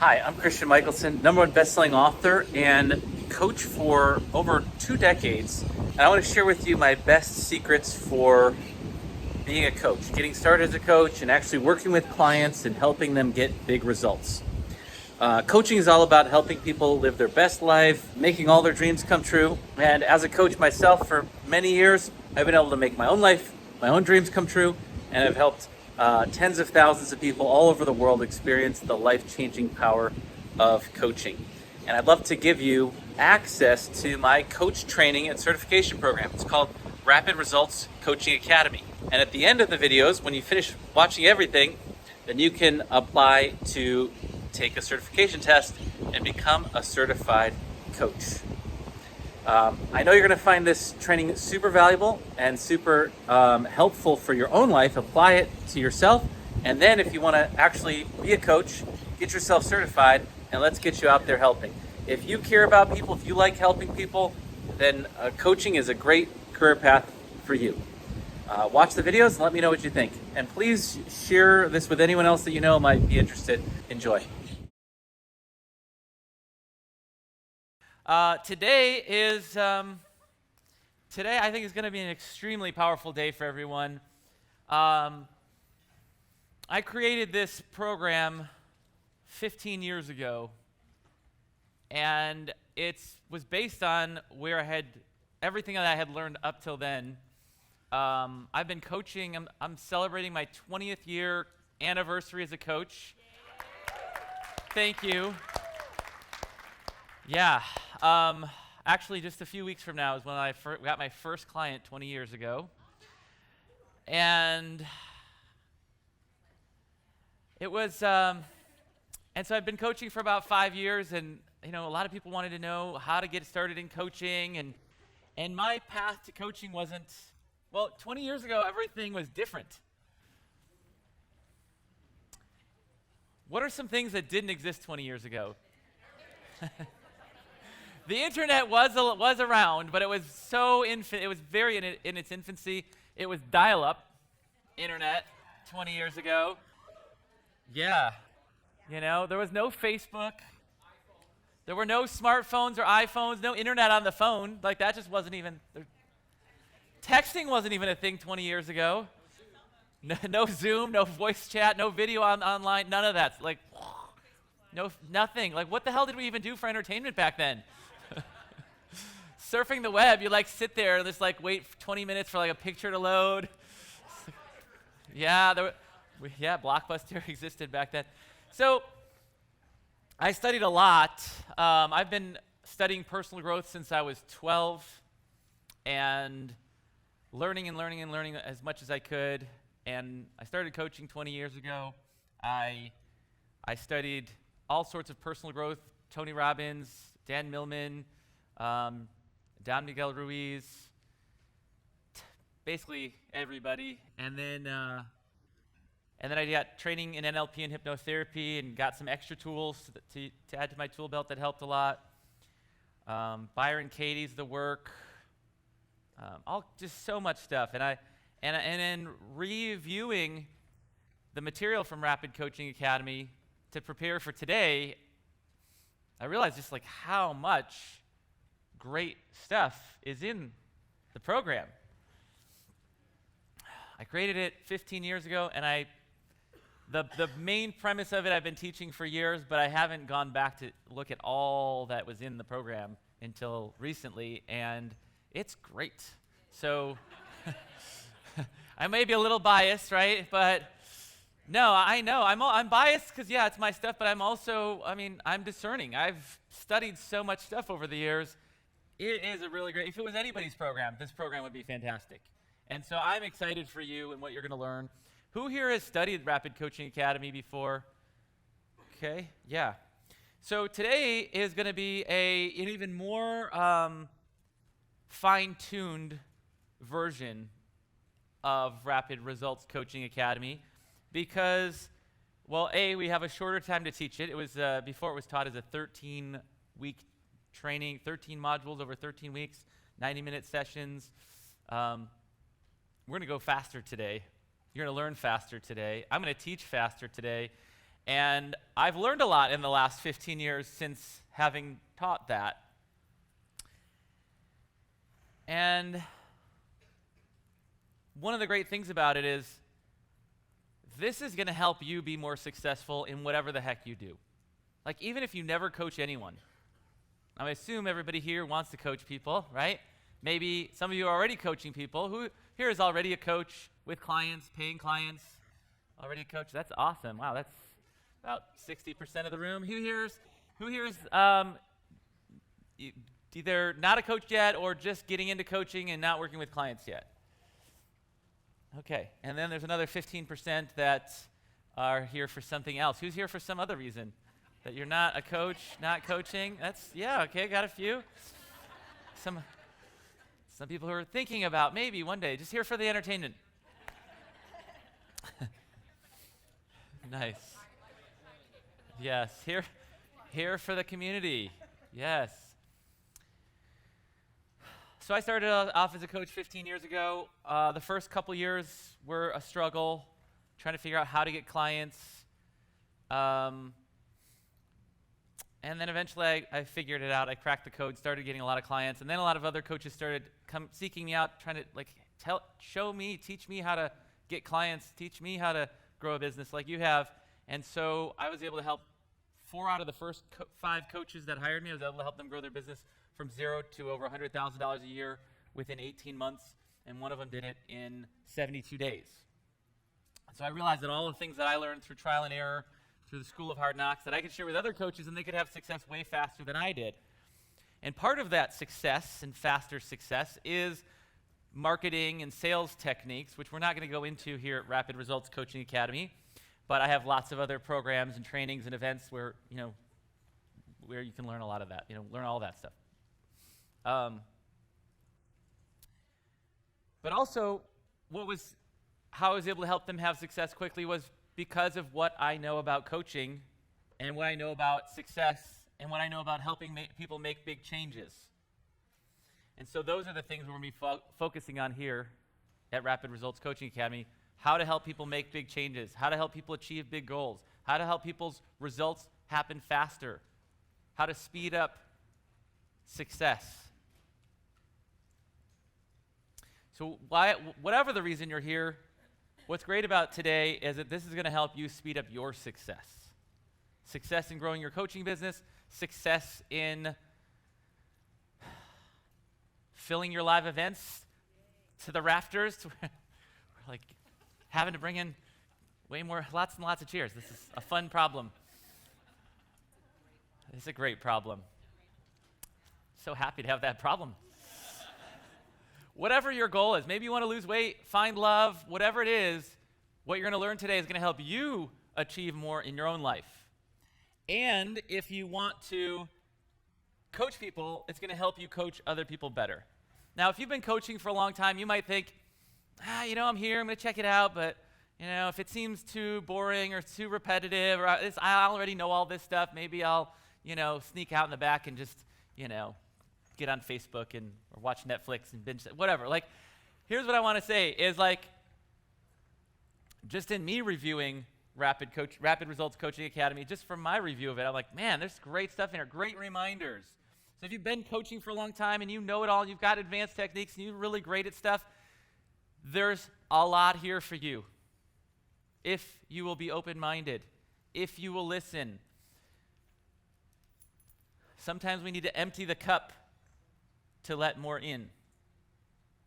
Hi, I'm Christian Michelson, #1 best-selling author and coach for over 2 decades. And I want to share with you my best secrets for being a coach, getting started as a coach and actually working with clients and helping them get big results. Coaching is all about helping people live their best life, making all their dreams come true. And as a coach myself for many years, I've been able to make my own life, my own dreams come true, and I've helped tens of thousands of people all over the world experience the life-changing power of coaching. And I'd love to give you access to my coach training and certification program. It's called Rapid Results Coaching Academy. And at the end of the videos, when you finish watching everything, then you can apply to take a certification test and become a certified coach. I know you're going to find this training super valuable and super helpful for your own life. Apply it to yourself. And then if you want to actually be a coach, get yourself certified and let's get you out there helping. If you care about people, if you like helping people, then coaching is a great career path for you. Watch the videos and let me know what you think. And please share this with anyone else that you know might be interested. Enjoy. Today I think is going to be an extremely powerful day for everyone. I created this program 15 years ago, and it was based on where I had everything that I had learned up till then. I've been coaching. I'm celebrating my 20th year anniversary as a coach. Thank you. Yeah. Actually, just a few weeks from now is when I got my first client 20 years ago. And it was, and so I've been coaching for about 5 years, and a lot of people wanted to know how to get started in coaching, and my path to coaching wasn't, 20 years ago, everything was different. What are some things that didn't exist 20 years ago? The internet was around, but it was so it was very in its infancy. It was dial-up internet 20 years ago. Yeah. There was no Facebook. There were no smartphones or iPhones, no internet on the phone. Like, that just wasn't even, texting wasn't even a thing 20 years ago. No Zoom, no voice chat, no video online, none of that. Like, nothing. Like, what the hell did we even do for entertainment back then? Surfing the web, you sit there and just wait 20 minutes for a picture to load. Yeah, Blockbuster existed back then. So I studied a lot. I've been studying personal growth since I was 12 and learning as much as I could. And I started coaching 20 years ago. I studied all sorts of personal growth, Tony Robbins, Dan Millman, Don Miguel Ruiz, basically everybody. And then I got training in NLP and hypnotherapy and got some extra tools to add to my tool belt that helped a lot. Byron Katie's the work, just so much stuff. And in reviewing the material from Rapid Coaching Academy to prepare for today, I realized just how much great stuff is in the program. I created it 15 years ago, and the main premise of it I've been teaching for years, but I haven't gone back to look at all that was in the program until recently, and it's great. So I may be a little biased, right? But no, I know. I'm biased because, it's my stuff, but I'm discerning. I've studied so much stuff over the years. It is a really great, if it was anybody's program, this program would be fantastic. And so I'm excited for you and what you're going to learn. Who here has studied Rapid Coaching Academy before? Okay, yeah. So today is going to be an even more fine-tuned version of Rapid Results Coaching Academy because, we have a shorter time to teach it. It was before it was taught as a 13-week training, 13 modules over 13 weeks, 90-minute sessions. We're going to go faster today. You're going to learn faster today. I'm going to teach faster today. And I've learned a lot in the last 15 years since having taught that. And one of the great things about it is this is going to help you be more successful in whatever the heck you do. Like, even if you never coach anyone. I assume everybody here wants to coach people, right? Maybe some of you are already coaching people. Who here is already a coach with clients, paying clients? Already a coach? That's awesome. Wow, that's about 60% of the room. Who here is either not a coach yet or just getting into coaching and not working with clients yet? Okay, and then there's another 15% that are here for something else. Who's here for some other reason? That you're not a coach, not coaching? Yeah, okay, got a few. Some people who are thinking about maybe one day, just here for the entertainment. Nice. Yes, here for the community. Yes. So I started off as a coach 15 years ago. The first couple years were a struggle, trying to figure out how to get clients. And then eventually I figured it out. I cracked the code, started getting a lot of clients, and then a lot of other coaches started seeking me out, trying to teach me how to get clients, teach me how to grow a business like you have. And so I was able to help 4 out of the first 5 coaches that hired me. I was able to help them grow their business from 0 to over $100,000 a year within 18 months, and one of them did it in 72 days. So I realized that all the things that I learned through trial and error, through the School of Hard Knocks, that I could share with other coaches, and they could have success way faster than I did. And part of that success and faster success is marketing and sales techniques, which we're not going to go into here at Rapid Results Coaching Academy, but I have lots of other programs and trainings and events where you can learn a lot of that, learn all that stuff. But also, how I was able to help them have success quickly was because of what I know about coaching and what I know about success and what I know about helping people make big changes. And so those are the things we're going to be focusing on here at Rapid Results Coaching Academy: how to help people make big changes, how to help people achieve big goals, how to help people's results happen faster, how to speed up success. So whatever the reason you're here, what's great about today is that this is going to help you speed up your success. Success in growing your coaching business, success in filling your live events to the rafters. We're like having to bring in lots and lots of chairs. This is a fun problem. It's a great problem. So happy to have that problem. Whatever your goal is, maybe you want to lose weight, find love, whatever it is, what you're going to learn today is going to help you achieve more in your own life. And if you want to coach people, it's going to help you coach other people better. Now, if you've been coaching for a long time, you might think, I'm here, I'm going to check it out, but if it seems too boring or too repetitive, or I already know all this stuff, maybe I'll, sneak out in the back and just, get on Facebook or watch Netflix and binge, whatever. Here's what I want to say is just in me reviewing Rapid Results Coaching Academy, just from my review of it, I'm like, man, there's great stuff in here, great reminders. So if you've been coaching for a long time and you know it all, and you've got advanced techniques and you're really great at stuff, there's a lot here for you. If you will be open-minded, if you will listen. Sometimes we need to empty the cup to let more in.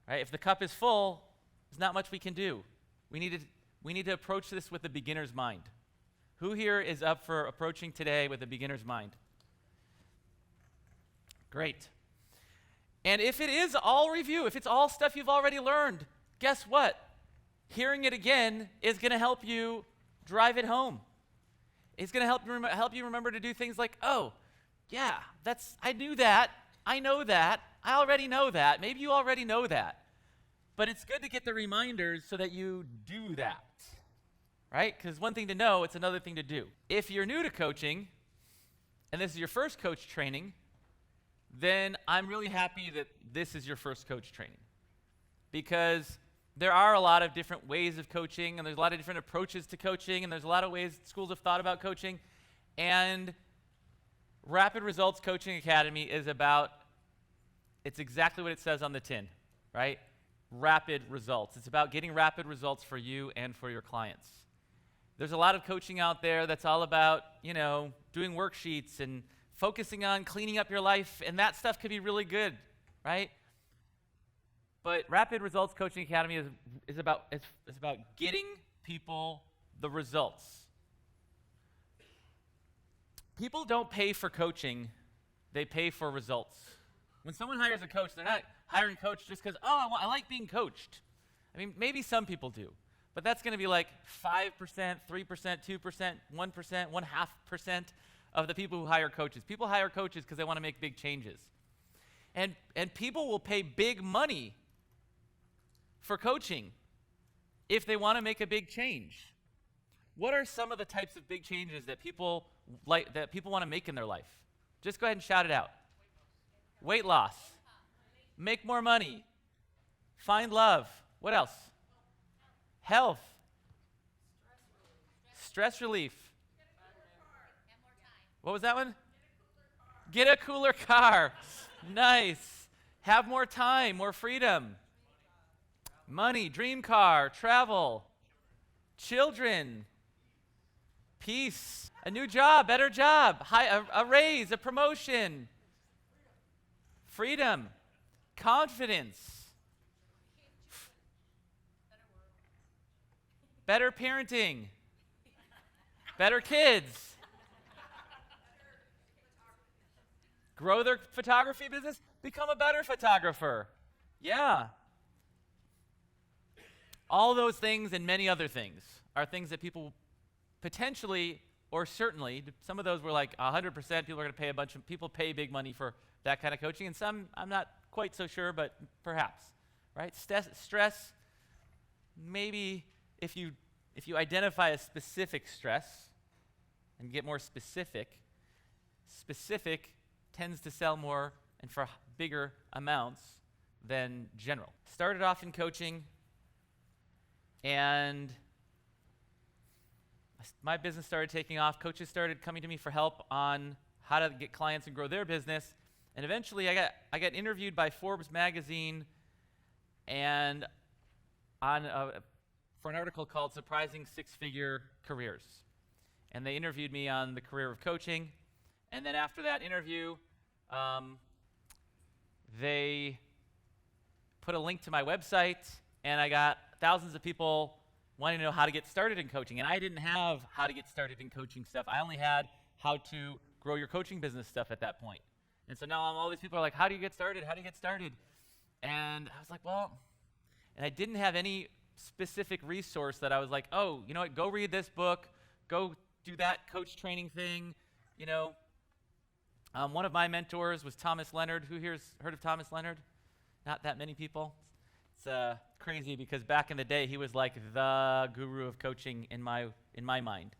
Right? If the cup is full, there's not much we can do. We need to approach this with a beginner's mind. Who here is up for approaching today with a beginner's mind? Great. And if it is all review, if it's all stuff you've already learned, guess what? Hearing it again is going to help you drive it home. It's going to help you remember to do things like, oh, yeah, I knew that. I know that. I already know that. Maybe you already know that. But it's good to get the reminders so that you do that, right? Because one thing to know, it's another thing to do. If you're new to coaching, and this is your first coach training, then I'm really happy that this is your first coach training. Because there are a lot of different ways of coaching, and there's a lot of different approaches to coaching, and there's a lot of ways schools have thought about coaching. And Rapid Results Coaching Academy is about, it's exactly what it says on the tin, right? Rapid results. It's about getting rapid results for you and for your clients. There's a lot of coaching out there that's all about, doing worksheets and focusing on cleaning up your life, and that stuff could be really good, right? But Rapid Results Coaching Academy is about getting people the results. People don't pay for coaching, they pay for results. When someone hires a coach, they're not hiring a coach just because, I like being coached. I mean, maybe some people do, but that's going to be like 5%, 3%, 2%, 1%, 0.5% of the people who hire coaches. People hire coaches because they want to make big changes. And people will pay big money for coaching if they want to make a big change. What are some of the types of big changes that people want to make in their life? Just go ahead and shout it out. Weight loss. Make more money. Find love. What else? Health. Stress relief. What was that one? Get a cooler car. Nice. Have more time, more freedom. Money, dream car, travel. Children. Peace. A new job, better job. A raise, a promotion. Freedom. Confidence. Better parenting. Better kids. Grow their photography business. Become a better photographer. Yeah. All those things and many other things are things that people potentially or certainly, some of those were like 100% people are going to pay people pay big money for that kind of coaching, and some I'm not quite so sure, but perhaps, right? Stress, maybe if you identify a specific stress and get more specific tends to sell more and for bigger amounts than general. Started off in coaching, and my business started taking off. Coaches started coming to me for help on how to get clients and grow their business. And eventually I got interviewed by Forbes magazine and for an article called Surprising Six-Figure Careers. And they interviewed me on the career of coaching. And then after that interview, they put a link to my website, and I got thousands of people wanting to know how to get started in coaching. And I didn't have how to get started in coaching stuff. I only had how to grow your coaching business stuff at that point. And so now all these people are like, how do you get started? How do you get started? And I was like, and I didn't have any specific resource that I was like, oh, you know what, go read this book, go do that coach training thing. One of my mentors was Thomas Leonard. Who here's heard of Thomas Leonard? Not that many people. It's crazy because back in the day, he was like the guru of coaching in my mind.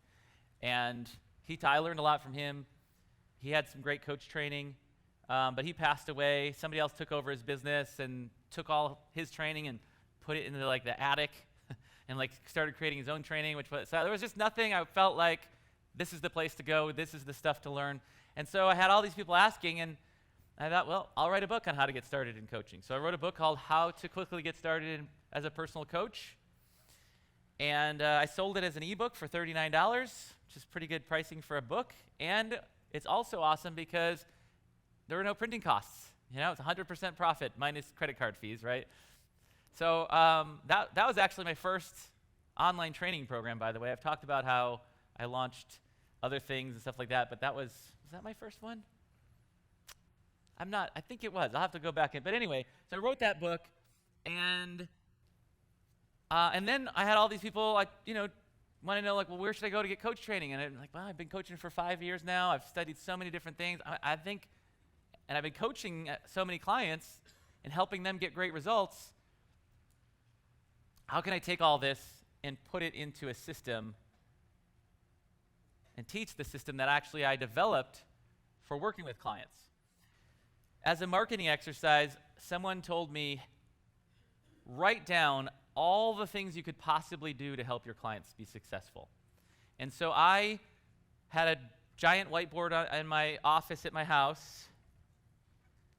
And I learned a lot from him. He had some great coach training, but he passed away. Somebody else took over his business and took all his training and put it into like the attic and like started creating his own training, so there was just nothing. I felt like this is the place to go. This is the stuff to learn. And so I had all these people asking, and I thought, well, I'll write a book on how to get started in coaching. So I wrote a book called How to Quickly Get Started as a Personal Coach. And I sold it as an ebook for $39, which is pretty good pricing for a book. And it's also awesome because there were no printing costs. It's 100% profit minus credit card fees, right? So that was actually my first online training program, by the way. I've talked about how I launched other things and stuff like that, but was that my first one? I think it was. I'll have to go back in. But anyway, so I wrote that book, and then I had all these people, want to know, where should I go to get coach training? And I'm like, well, I've been coaching for 5 years now. I've studied so many different things. I think, and I've been coaching so many clients and helping them get great results. How can I take all this and put it into a system and teach the system that actually I developed for working with clients? As a marketing exercise, someone told me, write down all the things you could possibly do to help your clients be successful. And so I had a giant whiteboard in my office at my house,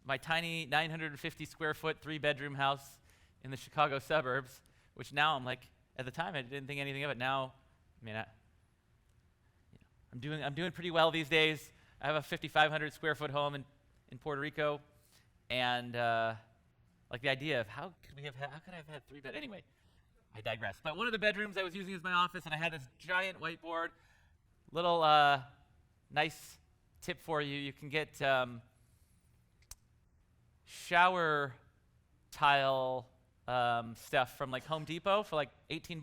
my tiny 950 square foot 3-bedroom house in the Chicago suburbs, which now I'm like, at the time I didn't think anything of it. Now, I mean, I'm doing pretty well these days. I have a 5,500 square foot home in Puerto Rico, and like the idea of how could I have had 3 beds? Anyway, I digress. But one of the bedrooms I was using as my office, and I had this giant whiteboard. Little nice tip for you: you can get shower tile stuff from like Home Depot for like $18,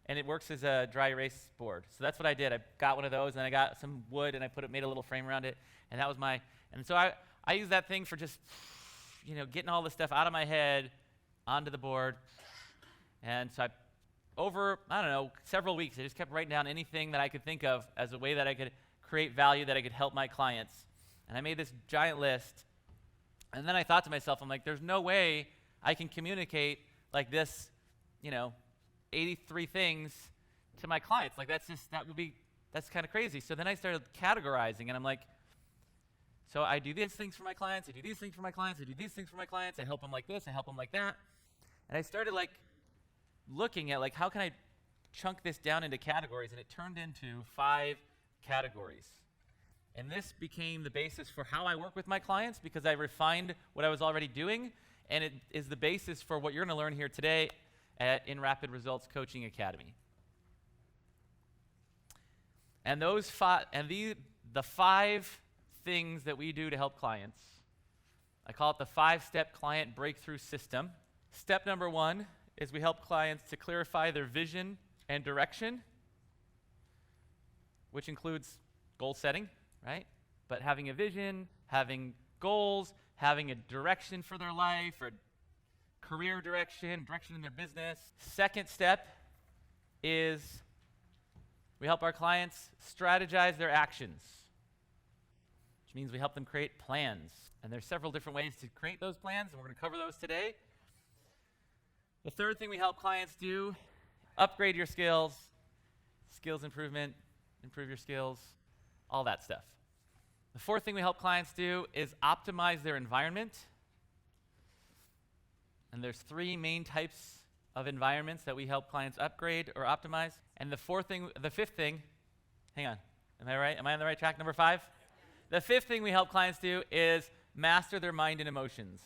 and it works as a dry erase board. So that's what I did. I got one of those, and I got some wood, and I made a little frame around it, and that was and so I used that thing for just, getting all the stuff out of my head onto the board. And so over, several weeks, I just kept writing down anything that I could think of as a way that I could create value, that I could help my clients. And I made this giant list. And then I thought to myself, I'm like, there's no way I can communicate like this, 83 things to my clients. Like that's kind of crazy. So then I started categorizing, and I'm like, so I do these things for my clients, I do these things for my clients, I do these things for my clients, I help them like this, I help them like that. And I started looking at how can I chunk this down into categories, and it turned into 5 categories. And this became the basis for how I work with my clients, because I refined what I was already doing, and it is the basis for what you're going to learn here today in Rapid Results Coaching Academy. And the 5 things that we do to help clients, I call it the 5-step client breakthrough system. Step number 1 is we help clients to clarify their vision and direction, which includes goal setting, right? But having a vision, having goals, having a direction for their life, or career direction in their business. Second step is we help our clients strategize their actions, which means we help them create plans. And there's several different ways to create those plans, and we're going to cover those today. The third thing we help clients do, upgrade your skills improvement, improve your skills, all that stuff. The fourth thing we help clients do is optimize their environment. And there's 3 main types of environments that we help clients upgrade or optimize. And the fifth thing, hang on, am I right? Am I on the right track? Number 5? The 5th thing we help clients do is master their mind and emotions.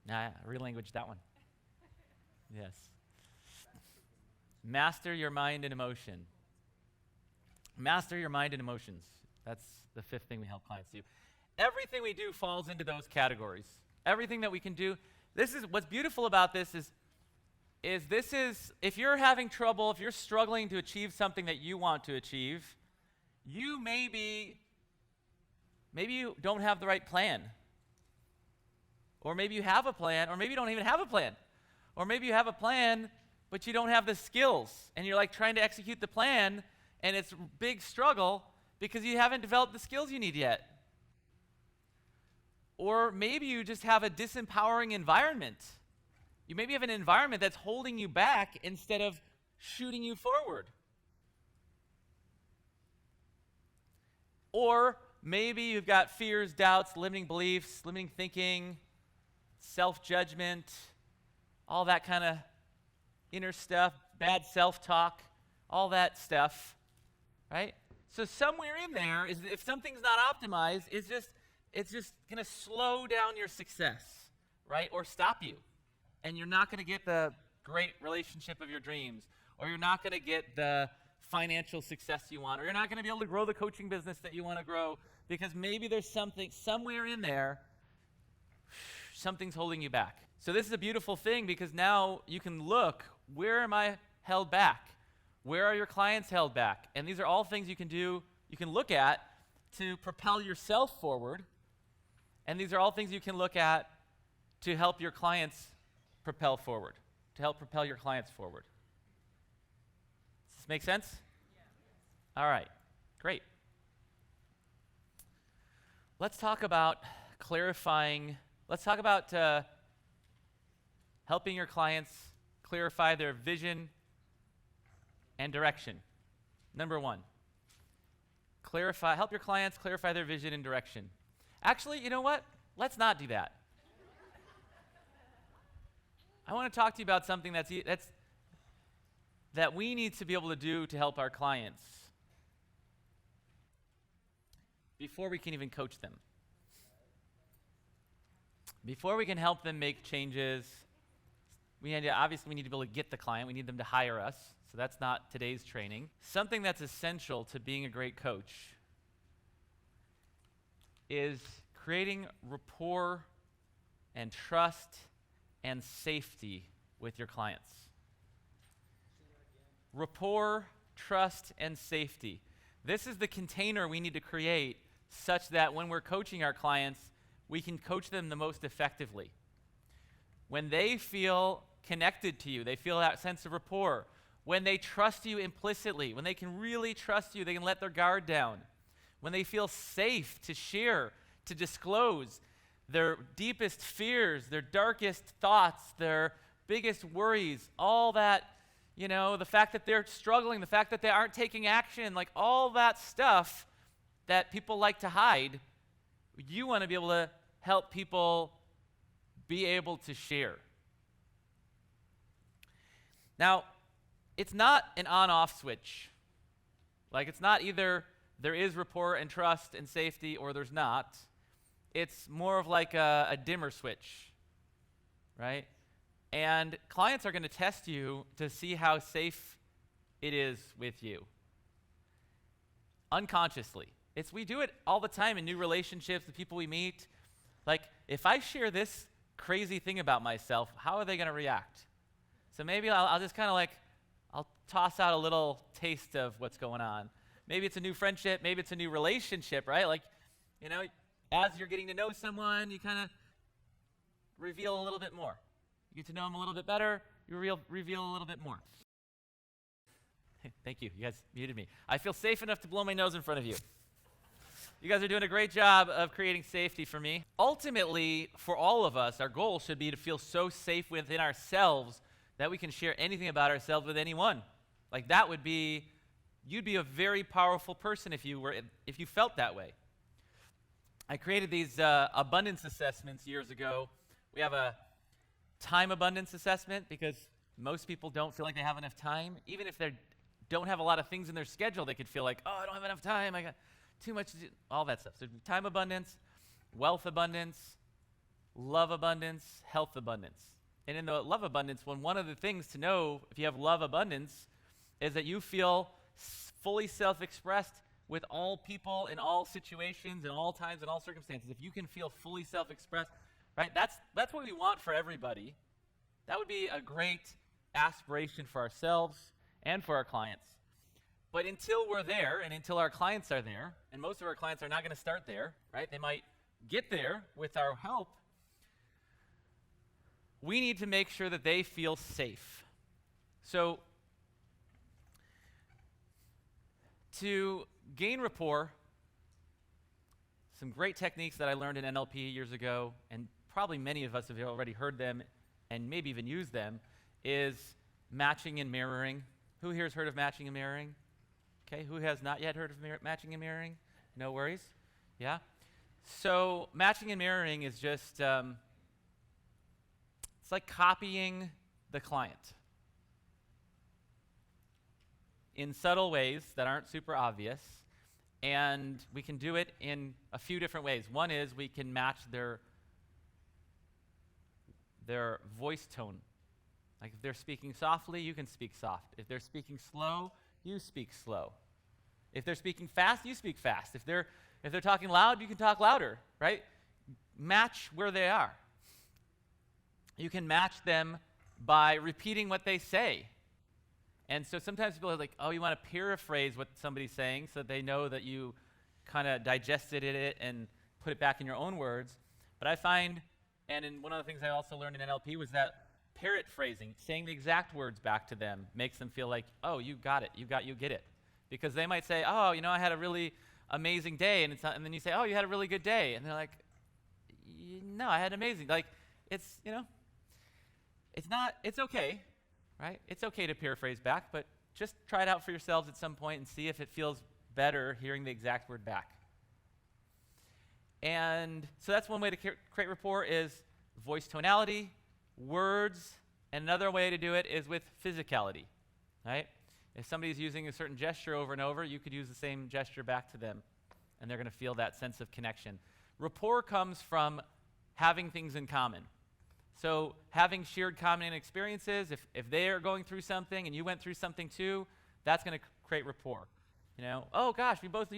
Nah, relanguage that one. Yes. Master your mind and emotion. Master your mind and emotions. That's the 5th thing we help clients do. Everything we do falls into those categories. Everything that we can do. This is what's beautiful about this is if you're having trouble, if you're struggling to achieve something that you want to achieve, you maybe you don't have the right plan. Or maybe you have a plan, or maybe you don't even have a plan. Or maybe you have a plan, but you don't have the skills, and you're trying to execute the plan, and it's a big struggle because you haven't developed the skills you need yet. Or maybe you just have a disempowering environment. You maybe have an environment that's holding you back instead of shooting you forward. Or maybe you've got fears, doubts, limiting beliefs, limiting thinking, self-judgment, all that kind of inner stuff, bad self-talk, all that stuff, right? So somewhere in there, if something's not optimized, it's just going to slow down your success, right? Or stop you. And you're not going to get the great relationship of your dreams, or you're not going to get the financial success you want, or you're not going to be able to grow the coaching business that you want to grow, because maybe there's something somewhere in there, something's holding you back. So this is a beautiful thing, because now you can look, where am I held back? Where are your clients held back? And these are all things you can do, you can look at to propel yourself forward. And these are all things you can look at to help your clients propel forward, to help propel your clients forward. Does this make sense? Yeah. All right, great. Let's talk about clarifying, let's talk about helping your clients clarify their vision and direction. Number one, help your clients clarify their vision and direction. Actually, you know what? Let's not do that. I want to talk to you about something that we need to be able to do to help our clients before we can even coach them. Before we can help them make changes, obviously we need to be able to get the client. We need them to hire us. So that's not today's training. Something that's essential to being a great coach is creating rapport and trust and safety with your clients. Rapport, trust, and safety. This is the container we need to create such that when we're coaching our clients, we can coach them the most effectively. When they feel connected to you, they feel that sense of rapport. When they trust you implicitly, when they can really trust you, they can let their guard down. When they feel safe to share, to disclose their deepest fears, their darkest thoughts, their biggest worries, all that, the fact that they're struggling, the fact that they aren't taking action, like all that stuff that people like to hide, you want to be able to help people be able to share. Now, it's not an on-off switch. Like, it's not either there is rapport and trust and safety or there's not. It's more of like a dimmer switch, right? And clients are going to test you to see how safe it is with you. Unconsciously. We do it all the time in new relationships, the people we meet. Like, if I share this crazy thing about myself, how are they going to react? So maybe I'll just kind of I'll toss out a little taste of what's going on. Maybe it's a new friendship, maybe it's a new relationship, right? As you're getting to know someone, you kind of reveal a little bit more. You get to know them a little bit better, you reveal a little bit more. Thank you. You guys muted me. I feel safe enough to blow my nose in front of you. You guys are doing a great job of creating safety for me. Ultimately, for all of us, our goal should be to feel so safe within ourselves that we can share anything about ourselves with anyone. You'd be a very powerful person if you felt that way. I created these abundance assessments years ago. We have a time abundance assessment because most people don't feel like they have enough time. Even if they don't have a lot of things in their schedule, they could feel like, I don't have enough time. I got too much to do, all that stuff. So time abundance, wealth abundance, love abundance, health abundance. And in the love abundance one of the things to know if you have love abundance is that you feel fully self-expressed with all people in all situations, in all times, in all circumstances. If you can feel fully self-expressed, right, that's what we want for everybody. That would be a great aspiration for ourselves and for our clients. But until we're there and until our clients are there, and most of our clients are not going to start there, right? They might get there with our help. We need to make sure that they feel safe. So to gain rapport, some great techniques that I learned in NLP years ago, and probably many of us have already heard them and maybe even used them, is matching and mirroring. Who here has heard of matching and mirroring? Okay, who has not yet heard of matching and mirroring? No worries. Yeah? So matching and mirroring is just, it's like copying the client in subtle ways that aren't super obvious. And we can do it in a few different ways. One is we can match their voice tone. Like if they're speaking softly, you can speak soft. If they're speaking slow, you speak slow. If they're speaking fast, you speak fast. If they're talking loud, you can talk louder, right? Match where they are. You can match them by repeating what they say. And so sometimes people are like, you want to paraphrase what somebody's saying so that they know that you kind of digested it and put it back in your own words. But I find, and one of the things I also learned in NLP was that parrot phrasing, saying the exact words back to them, makes them feel like, you got it, you get it. Because they might say, I had a really amazing day, and then you say, you had a really good day. And they're like, no, I had amazing. Like, it's It's okay, right? It's okay to paraphrase back, but just try it out for yourselves at some point and see if it feels better hearing the exact word back. And so that's one way to create rapport is voice tonality, words, and another way to do it is with physicality, right? If somebody's using a certain gesture over and over, you could use the same gesture back to them, and they're going to feel that sense of connection. Rapport comes from having things in common. So having shared common experiences, if they are going through something and you went through something too, that's going to create rapport. You know, oh gosh, we both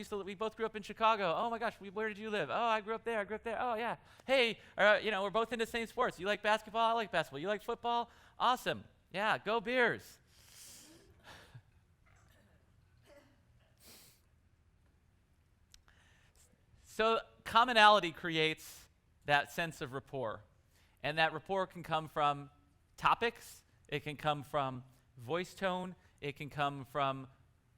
grew up in Chicago. Oh my gosh, where did you live? Oh, I grew up there. Oh yeah. Hey, we're both into the same sports. You like basketball? I like basketball. You like football? Awesome. Yeah, go Bears. So commonality creates that sense of rapport. And that rapport can come from topics, it can come from voice tone, it can come from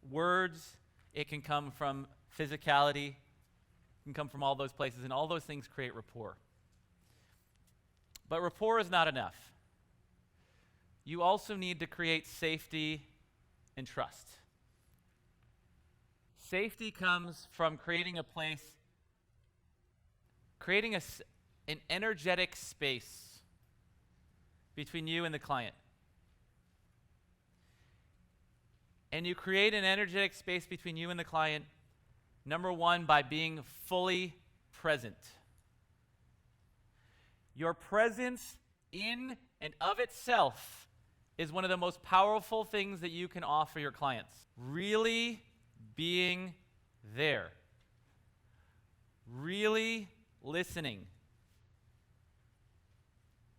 words, it can come from physicality, it can come from all those places, and all those things create rapport. But rapport is not enough. You also need to create safety and trust. Safety comes from creating a place, creating an energetic space between you and the client. And you create an energetic space between you and the client, number one, by being fully present. Your presence in and of itself is one of the most powerful things that you can offer your clients. Really being there. Really listening.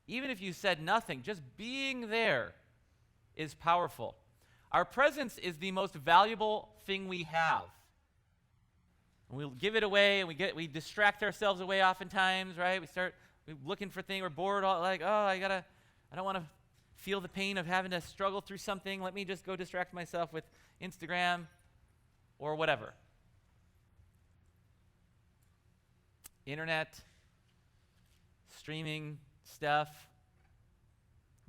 Even if you said nothing, just being there is powerful. Our presence is the most valuable thing we have. We'll give it away, and we distract ourselves away oftentimes, right? We're looking for things, we're bored, I don't want to feel the pain of having to struggle through something. Let me just go distract myself with Instagram or whatever. Internet, streaming stuff,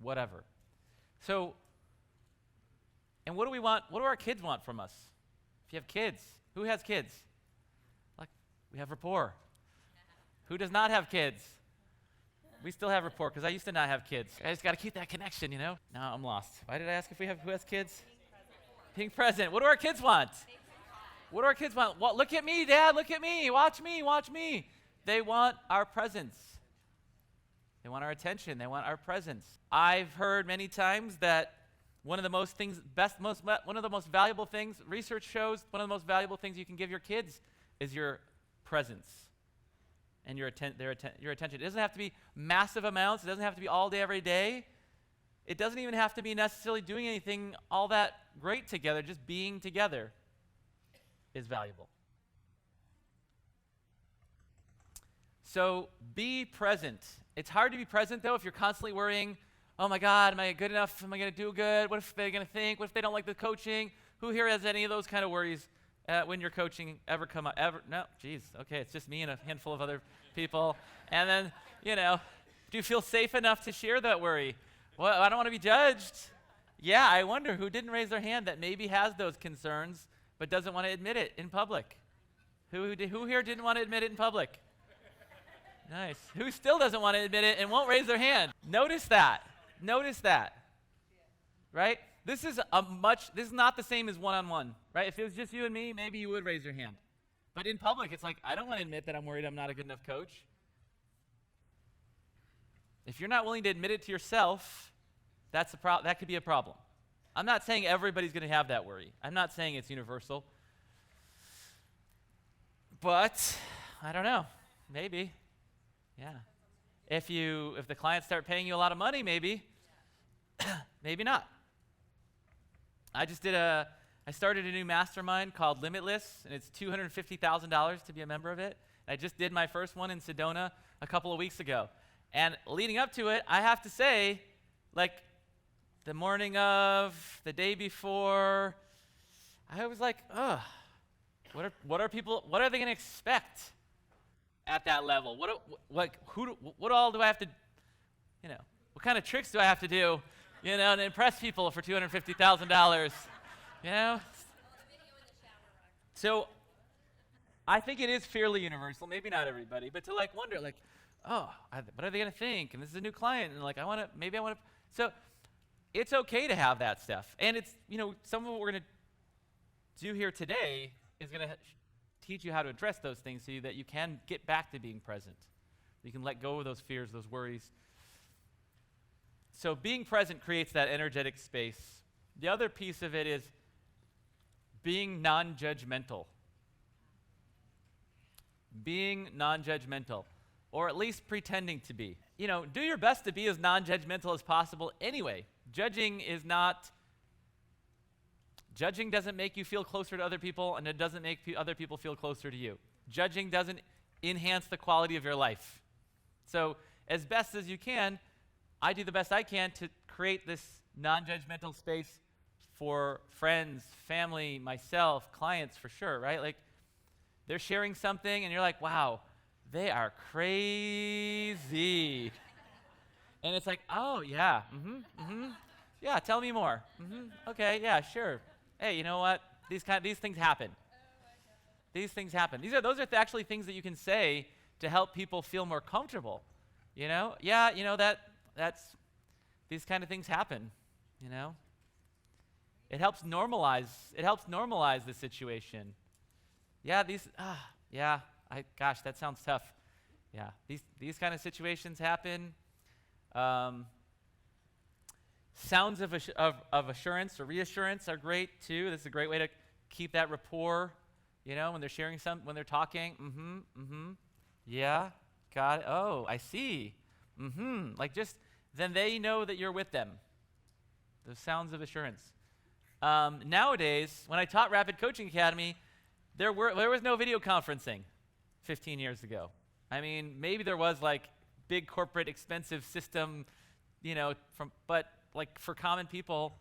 whatever. So, and what do we want? What do our kids want from us? If you have kids, who has kids? Like, we have rapport. Who does not have kids? We still have rapport, because I used to not have kids. I just got to keep that connection, you know? Now I'm lost. Why did I ask who has kids? Being present. What do our kids want? What do our kids want? Well, look at me, Dad. Look at me. Watch me. Watch me. They want our presence. They want our attention. They want our presence. I've heard many times that one of the most valuable things, research shows, one of the most valuable things you can give your kids is your presence and your attention. It doesn't have to be massive amounts. It doesn't have to be all day, every day. It doesn't even have to be necessarily doing anything all that great together. Just being together is valuable. So be present. It's hard to be present, though, if you're constantly worrying, oh my God, am I good enough? Am I going to do good? What if they're going to think? What if they don't like the coaching? Who here has any of those kind of worries when you're coaching ever come up? No, geez, okay, it's just me and a handful of other people. And then, do you feel safe enough to share that worry? Well, I don't want to be judged. Yeah, I wonder who didn't raise their hand that maybe has those concerns but doesn't want to admit it in public. Who here didn't want to admit it in public? Nice. Who still doesn't want to admit it and won't raise their hand? Notice that. Right? This is not the same as one-on-one, right? If it was just you and me, maybe you would raise your hand. But in public, it's like, I don't want to admit that I'm worried I'm not a good enough coach. If you're not willing to admit it to yourself, that could be a problem. I'm not saying everybody's going to have that worry. I'm not saying it's universal. But I don't know. Maybe. Yeah. If the clients start paying you a lot of money, maybe. Maybe not. I started a new mastermind called Limitless, and it's $250,000 to be a member of it. I just did my first one in Sedona a couple of weeks ago. And leading up to it, I have to say, like the morning of, the day before, I was like, what are they going to expect at that level? What all do I have to, What kind of tricks do I have to do, to impress people for $250,000? You know? So I think it is fairly universal, maybe not everybody, but to like wonder, like, oh, what are they gonna think? And this is a new client, and like, maybe I wanna. So it's okay to have that stuff, and it's some of what we're gonna do here today is gonna teach you how to address those things so that you can get back to being present. You can let go of those fears, those worries. So being present creates that energetic space. The other piece of it is being non-judgmental. Being non-judgmental, or at least pretending to be. Do your best to be as non-judgmental as possible anyway. Judging doesn't make you feel closer to other people, and it doesn't make other people feel closer to you. Judging doesn't enhance the quality of your life. So as best as you can, I do the best I can to create this non-judgmental space for friends, family, myself, clients for sure, right? Like they're sharing something and you're like, wow, they are crazy. And it's like, oh yeah, yeah, tell me more. Okay, yeah, sure. Hey, you know what? These things happen. These things happen. Those are actually things that you can say to help people feel more comfortable. Yeah, that's these kind of things happen. It helps normalize the situation. Yeah, gosh, that sounds tough. Yeah, these kind of situations happen. Sounds of assurance or reassurance are great too. This is a great way to keep that rapport. When they're sharing when they're talking. Yeah, got it. Oh, I see. Like then they know that you're with them. Those sounds of assurance. Nowadays, when I taught Rapid Coaching Academy, there was no video conferencing 15 years ago. I mean, maybe there was like big corporate expensive system, but like for common people,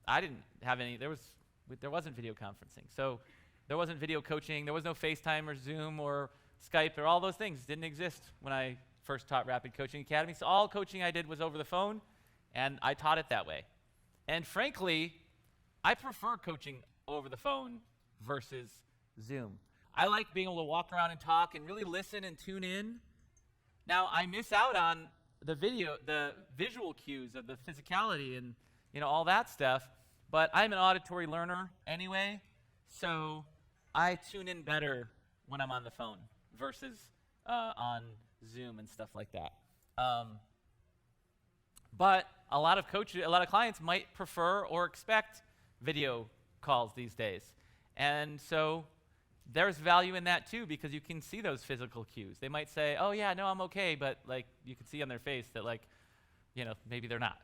I didn't have any. There wasn't video conferencing, so there wasn't video coaching. There was no FaceTime or Zoom or Skype or all those things didn't exist when I first taught Rapid Coaching Academy. So all coaching I did was over the phone, and I taught it that way. And frankly, I prefer coaching over the phone versus Zoom. I like being able to walk around and talk and really listen and tune in. Now, I miss out on the visual cues of the physicality and all that stuff, but I'm an auditory learner anyway, so I tune in better when I'm on the phone versus on Zoom and stuff like that. But a lot of clients might prefer or expect video calls these days. And so there's value in that too, because you can see those physical cues. They might say, oh yeah, no, I'm okay, but like you can see on their face that maybe they're not.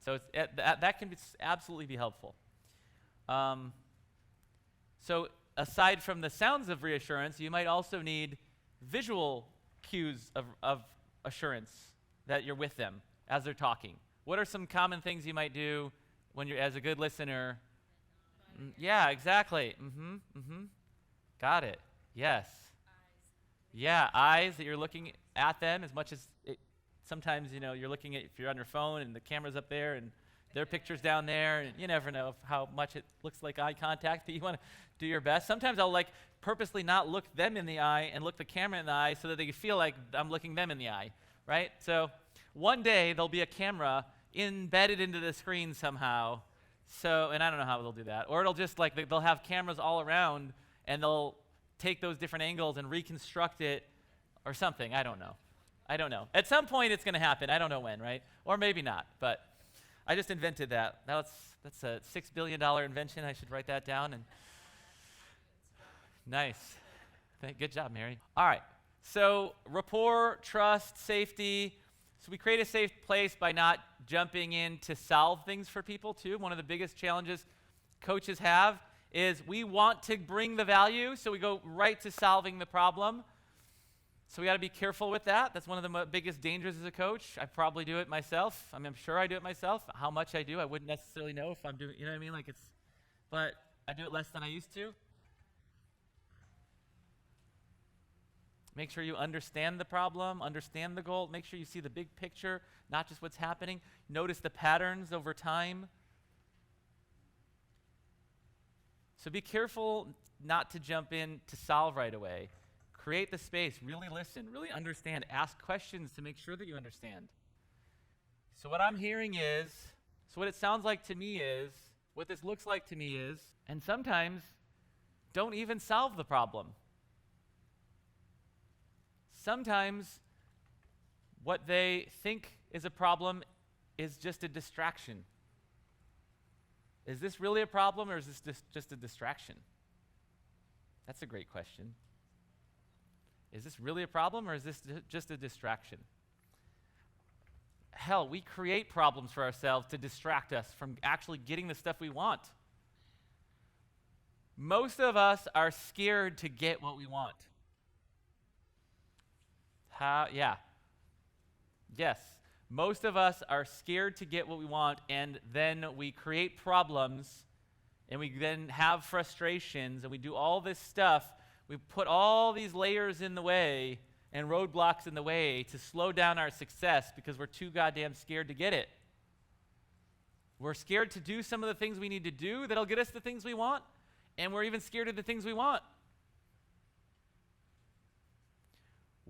So that can absolutely be helpful. So aside from the sounds of reassurance, you might also need visual cues of assurance that you're with them as they're talking. What are some common things you might do when you're, as a good listener? Yeah, exactly. Got it. Yes. Yeah, eyes that you're looking at them as much as sometimes you're looking at, if you're on your phone and the camera's up there and their picture's down there, and you never know how much it looks like eye contact, but you want to do your best. Sometimes I'll purposely not look them in the eye and look the camera in the eye so that they feel like I'm looking them in the eye, right? So one day there'll be a camera embedded into the screen somehow. So, and I don't know how they'll do that. Or it'll just they'll have cameras all around and they'll take those different angles and reconstruct it or something. I don't know. At some point it's going to happen. I don't know when, right? Or maybe not, but I just invented that. That's a $6 billion invention. I should write that down. And nice. Good job, Mary. All right. So rapport, trust, safety. So we create a safe place by not jumping in to solve things for people too. One of the biggest challenges coaches have is we want to bring the value, so we go right to solving the problem. So we got to be careful with that. That's one of the biggest dangers as a coach. I probably do it myself. I mean, I'm sure I do it myself. How much I do, I wouldn't necessarily know if I'm doing, you know what I mean? But I do it less than I used to. Make sure you understand the problem, understand the goal. Make sure you see the big picture, not just what's happening. Notice the patterns over time. So be careful not to jump in to solve right away. Create the space, really listen, really understand, ask questions to make sure that you understand. So what I'm hearing is, so what it sounds like to me is, what this looks like to me is, and sometimes don't even solve the problem. Sometimes what they think is a problem is just a distraction. Is this really a problem, or is this just a distraction? That's a great question. Is this really a problem, or is this just a distraction? Hell, we create problems for ourselves to distract us from actually getting the stuff we want. Most of us are scared to get what we want. Yeah. Yes. Most of us are scared to get what we want, and then we create problems, and we then have frustrations, and we do all this stuff. We put all these layers in the way and roadblocks in the way to slow down our success because we're too goddamn scared to get it. We're scared to do some of the things we need to do that'll get us the things we want, and we're even scared of the things we want.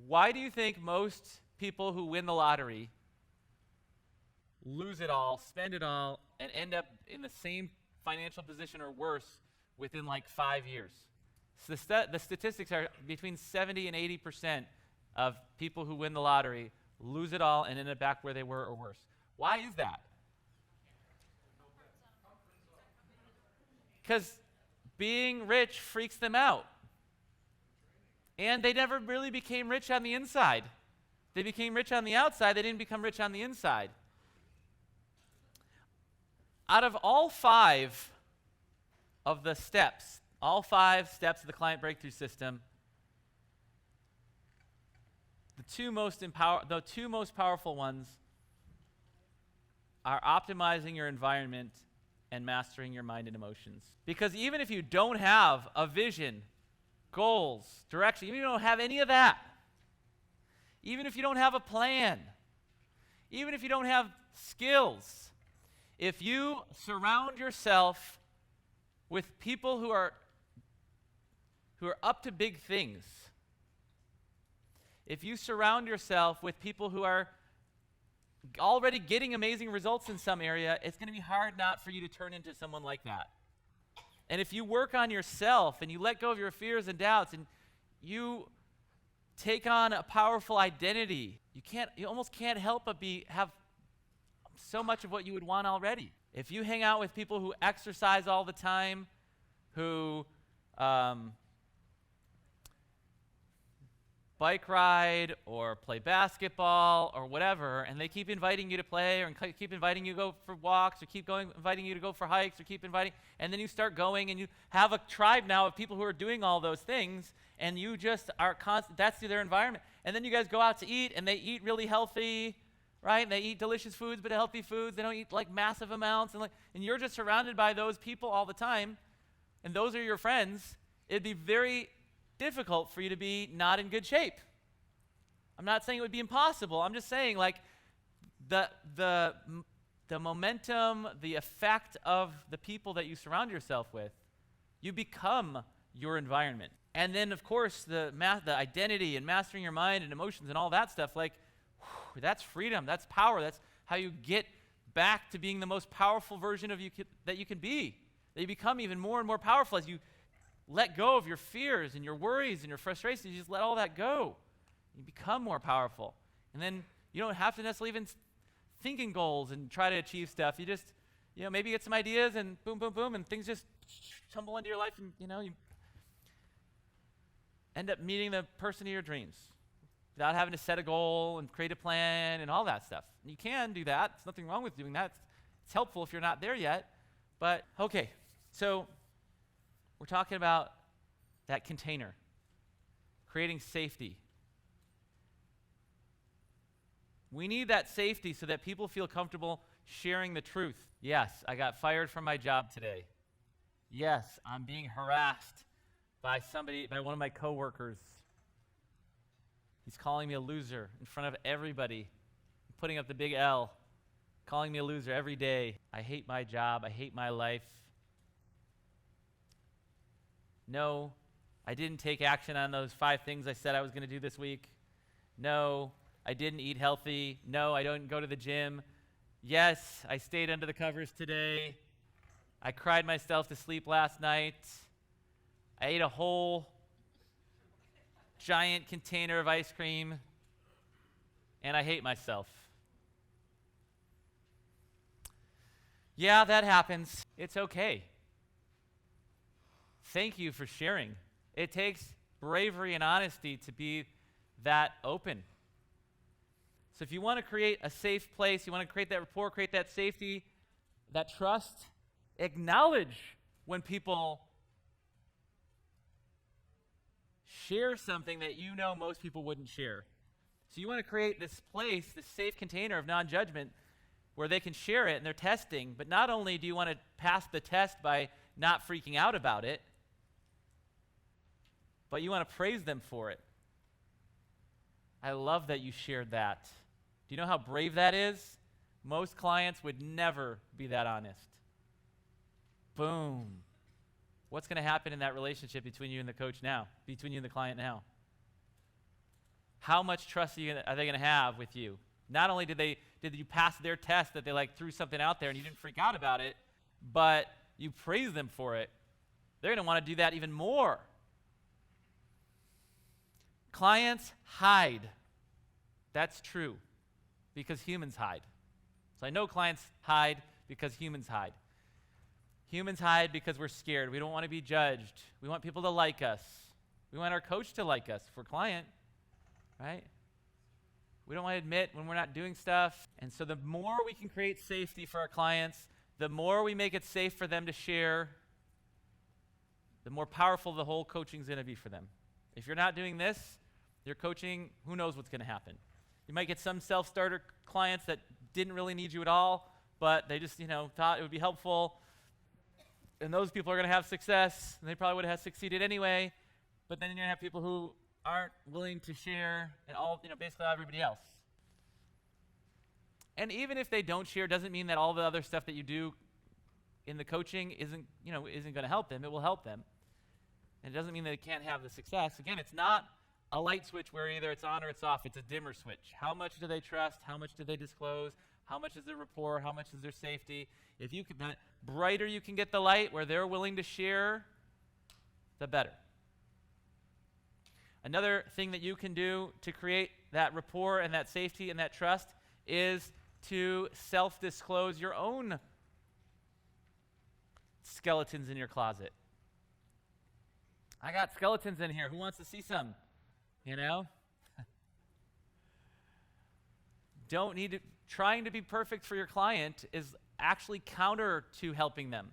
Why do you think most people who win the lottery lose it all, spend it all, and end up in the same financial position or worse within like 5 years? So the statistics are between 70 and 80% of people who win the lottery lose it all and end up back where they were or worse. Why is that? Because being rich freaks them out. And they never really became rich on the inside. They became rich on the outside. They didn't become rich on the inside. Out of all 5 of the steps, all 5 steps of the client breakthrough system, the two most powerful ones are optimizing your environment and mastering your mind and emotions. Because even if you don't have a vision, goals, direction, even if you don't have any of that, even if you don't have a plan, even if you don't have skills, if you surround yourself with people who are up to big things, if you surround yourself with people who are already getting amazing results in some area, it's going to be hard not for you to turn into someone like that. And if you work on yourself and you let go of your fears and doubts and you take on a powerful identity, you almost can't help but have so much of what you would want already. If you hang out with people who exercise all the time, who bike ride or play basketball or whatever, and they keep inviting you to play or keep inviting you to go for walks or inviting you to go for hikes or keep inviting, and then you start going and you have a tribe now of people who are doing all those things, and you just are constant, that's their environment. And then you guys go out to eat, and they eat really healthy, right? And they eat delicious foods, but healthy foods. They don't eat like massive amounts, and you're just surrounded by those people all the time, and those are your friends. It'd be very difficult for you to be not in good shape. I'm not saying it would be impossible. I'm just saying like the momentum, the effect of the people that you surround yourself with, you become your environment. And then of course the identity and mastering your mind and emotions and all that stuff, like that's freedom, that's power, that's how you get back to being the most powerful version of you that you can be. That you become even more and more powerful as you let go of your fears and your worries and your frustrations. You just let all that go. You become more powerful. And then you don't have to necessarily even think in goals and try to achieve stuff. You just, maybe get some ideas and boom, boom, boom, and things just tumble into your life, and, you end up meeting the person of your dreams without having to set a goal and create a plan and all that stuff. And you can do that. There's nothing wrong with doing that. It's helpful if you're not there yet. But, okay, so we're talking about that container, creating safety. We need that safety so that people feel comfortable sharing the truth. Yes, I got fired from my job today. Yes, I'm being harassed by one of my coworkers. He's calling me a loser in front of everybody, putting up the big L, calling me a loser every day. I hate my job. I hate my life. No, I didn't take action on those 5 things I said I was going to do this week. No, I didn't eat healthy. No, I don't go to the gym. Yes, I stayed under the covers today. I cried myself to sleep last night. I ate a whole giant container of ice cream, and I hate myself. Yeah, that happens. It's okay. Thank you for sharing. It takes bravery and honesty to be that open. So if you want to create a safe place, you want to create that rapport, create that safety, that trust, acknowledge when people share something that you know most people wouldn't share. So you want to create this place, this safe container of non-judgment where they can share it and they're testing, but not only do you want to pass the test by not freaking out about it, but you want to praise them for it. I love that you shared that. Do you know how brave that is? Most clients would never be that honest. Boom. What's going to happen in that relationship between you and the coach now, between you and the client now? How much trust are they going to have with you? Not only did you pass their test that they threw something out there and you didn't freak out about it, but you praised them for it. They're going to want to do that even more. Clients hide. That's true, because humans hide. So I know clients hide because humans hide. Humans hide because we're scared. We don't want to be judged. We want people to like us. We want our coach to like us if we're a client, right? We don't want to admit when we're not doing stuff. And so the more we can create safety for our clients, the more we make it safe for them to share, the more powerful the whole coaching is going to be for them. If you're not doing this, your coaching, who knows what's going to happen. You might get some self-starter clients that didn't really need you at all, but they just, thought it would be helpful. And those people are going to have success, and they probably would have succeeded anyway. But then you're going to have people who aren't willing to share, and basically everybody else. And even if they don't share, doesn't mean that all the other stuff that you do in the coaching isn't going to help them. It will help them. And it doesn't mean that it can't have the success. Again, it's not a light switch where either it's on or it's off. It's a dimmer switch. How much do they trust? How much do they disclose? How much is their rapport? How much is their safety? If you can, the brighter you can get the light where they're willing to share, the better. Another thing that you can do to create that rapport and that safety and that trust is to self-disclose your own skeletons in your closet. I got skeletons in here. Who wants to see some? Trying to be perfect for your client is actually counter to helping them.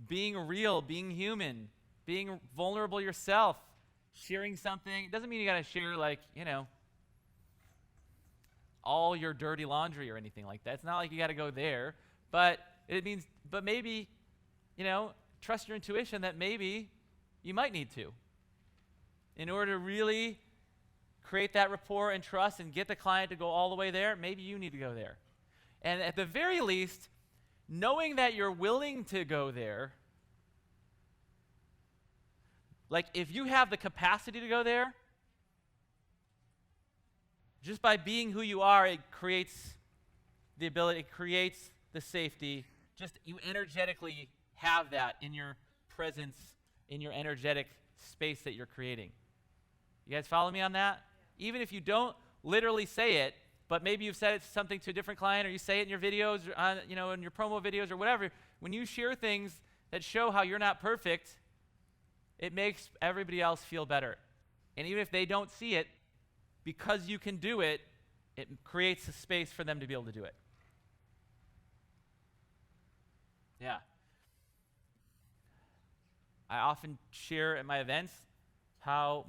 Being real, being human, being vulnerable yourself, sharing something. Doesn't mean you got to share all your dirty laundry or anything like that. It's not like you got to go there, but maybe, trust your intuition that maybe you might need to. In order to really create that rapport and trust and get the client to go all the way there, maybe you need to go there. And at the very least, knowing that you're willing to go there, if you have the capacity to go there, just by being who you are, it creates the ability, it creates the safety. Just you energetically have that in your presence, in your energetic space that you're creating. You guys follow me on that? Even if you don't literally say it, but maybe you've said it something to a different client, or you say it in your videos, or in your promo videos or whatever, when you share things that show how you're not perfect, it makes everybody else feel better. And even if they don't see it, because you can do it, it creates a space for them to be able to do it. Yeah. I often share at my events how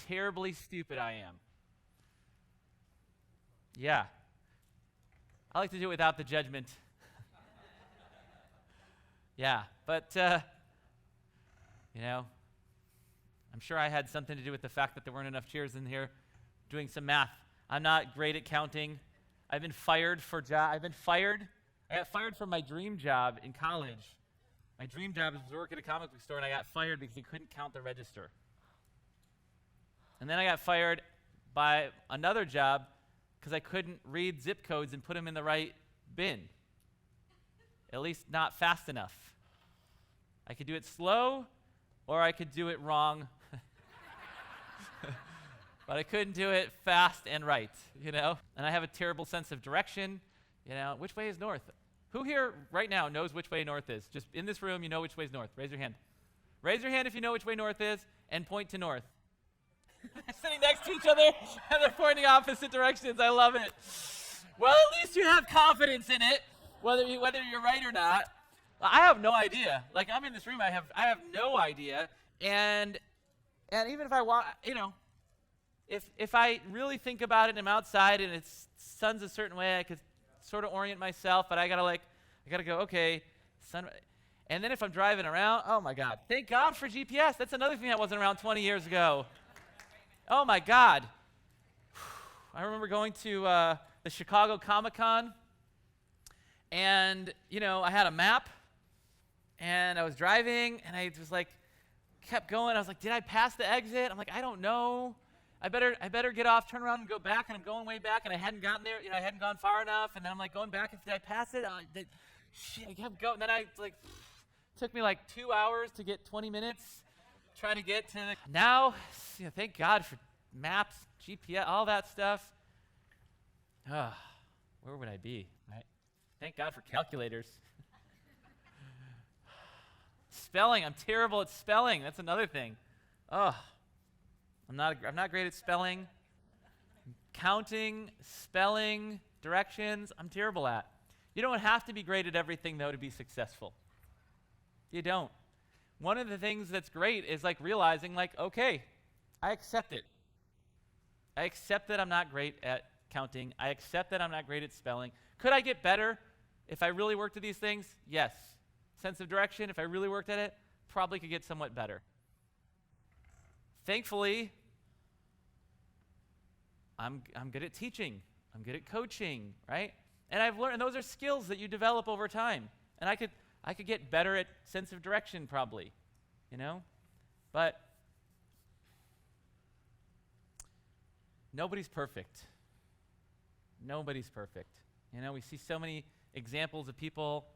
terribly stupid I am. Yeah. I like to do it without the judgment. Yeah, but, I'm sure I had something to do with the fact that there weren't enough chairs in here doing some math. I'm not great at counting. I've been fired for I got fired from my dream job in college. My dream job was to work at a comic book store, and I got fired because we couldn't count the register. And then I got fired by another job because I couldn't read zip codes and put them in the right bin. At least not fast enough. I could do it slow, or I could do it wrong. But I couldn't do it fast and right, And I have a terrible sense of direction. Which way is north? Who here right now knows which way north is? Just in this room, you know which way is north. Raise your hand. Raise your hand if you know which way north is, and point to north. Sitting next to each other, and they're pointing opposite directions. I love it. Well, at least you have confidence in it, whether you're right or not. I have no idea. Like, I'm in this room, I have no idea. And even if I want, if I really think about it and I'm outside and it's sun's a certain way, I could sort of orient myself, but I gotta go, okay, sun. And then if I'm driving around, oh my God, thank God for GPS. That's another thing that wasn't around 20 years ago. Oh my God. I remember going to the Chicago Comic-Con, and I had a map, and I was driving, and I was like, kept going. I was like, did I pass the exit? I'm like, I don't know. I better get off, turn around, and go back. And I'm going way back, and I hadn't gotten there. I hadn't gone far enough. And then I'm like going back. Did I pass it? Shit, I kept going. And then took me like 2 hours to get 20 minutes trying to get to now. Thank God for maps, GPS, all that stuff. Where would I be? Right? Thank God for calculators. Spelling, I'm terrible at spelling. That's another thing. I'm not great at spelling. Counting, spelling, directions, I'm terrible at. You don't have to be great at everything, though, to be successful. You don't. One of the things that's great is realizing, okay, I accept it. I accept that I'm not great at counting. I accept that I'm not great at spelling. Could I get better if I really worked at these things? Yes. Sense of direction, if I really worked at it, probably could get somewhat better. Thankfully, I'm good at teaching. I'm good at coaching, right? And I've learned, and those are skills that you develop over time. And I could get better at sense of direction probably, But nobody's perfect. Nobody's perfect. We see so many examples of people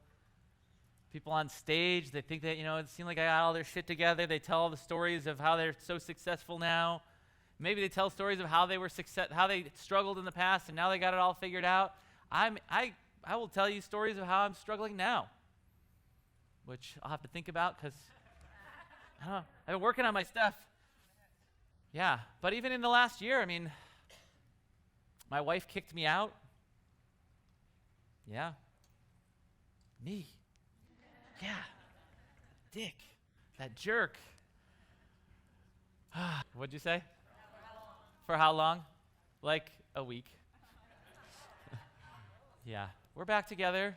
on stage. They think that, it seems like I got all their shit together. They tell all the stories of how they're so successful now. Maybe they tell stories of how they struggled in the past and now they got it all figured out. I will tell you stories of how I'm struggling now, which I'll have to think about because I've been working on my stuff. Yeah, but even in the last year, my wife kicked me out. Yeah. Me. Yeah. Dick. That jerk. What'd you say? For how long? Like a week. Yeah. We're back together.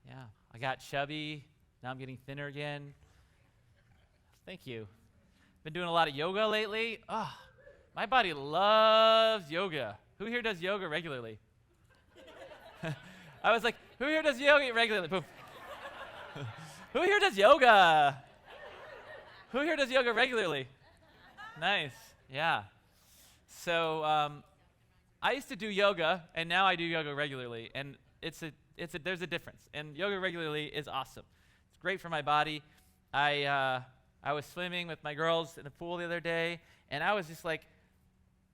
Yeah. I got chubby. Now I'm getting thinner again. Thank you. Been doing a lot of yoga lately. My body loves yoga. Who here does yoga regularly? I was like, who here does yoga regularly? Boom. Who here does yoga? Who here does yoga regularly? Nice. Yeah. So I used to do yoga, and now I do yoga regularly, and there's a difference. And yoga regularly is awesome. It's great for my body. I was swimming with my girls in the pool the other day, and I was just like,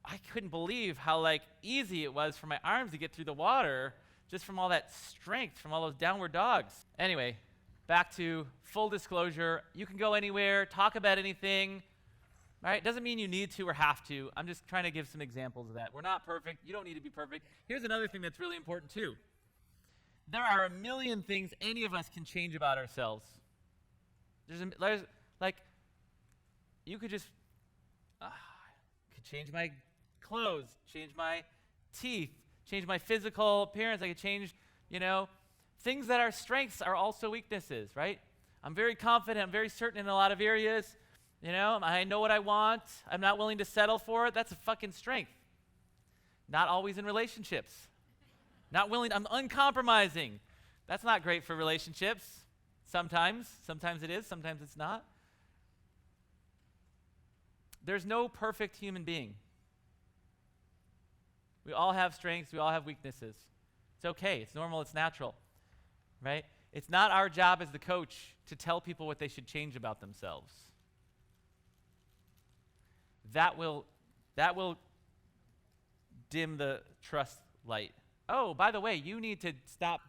I couldn't believe how easy it was for my arms to get through the water just from all that strength, from all those downward dogs. Anyway, back to full disclosure. You can go anywhere, talk about anything. Right? Doesn't mean you need to or have to. I'm just trying to give some examples of that. We're not perfect. You don't need to be perfect. Here's another thing that's really important too. There are a million things any of us can change about ourselves. There's you could just could change my clothes, change my teeth, change my physical appearance. I could change, things that are strengths are also weaknesses, right? I'm very confident. I'm very certain in a lot of areas. I know what I want. I'm not willing to settle for it. That's a fucking strength. Not always in relationships. Not willing, I'm uncompromising. That's not great for relationships. Sometimes it is, sometimes it's not. There's no perfect human being. We all have strengths, we all have weaknesses. It's okay, it's normal, it's natural, right? It's not our job as the coach to tell people what they should change about themselves. That will dim the trust light. Oh, by the way, you need to stop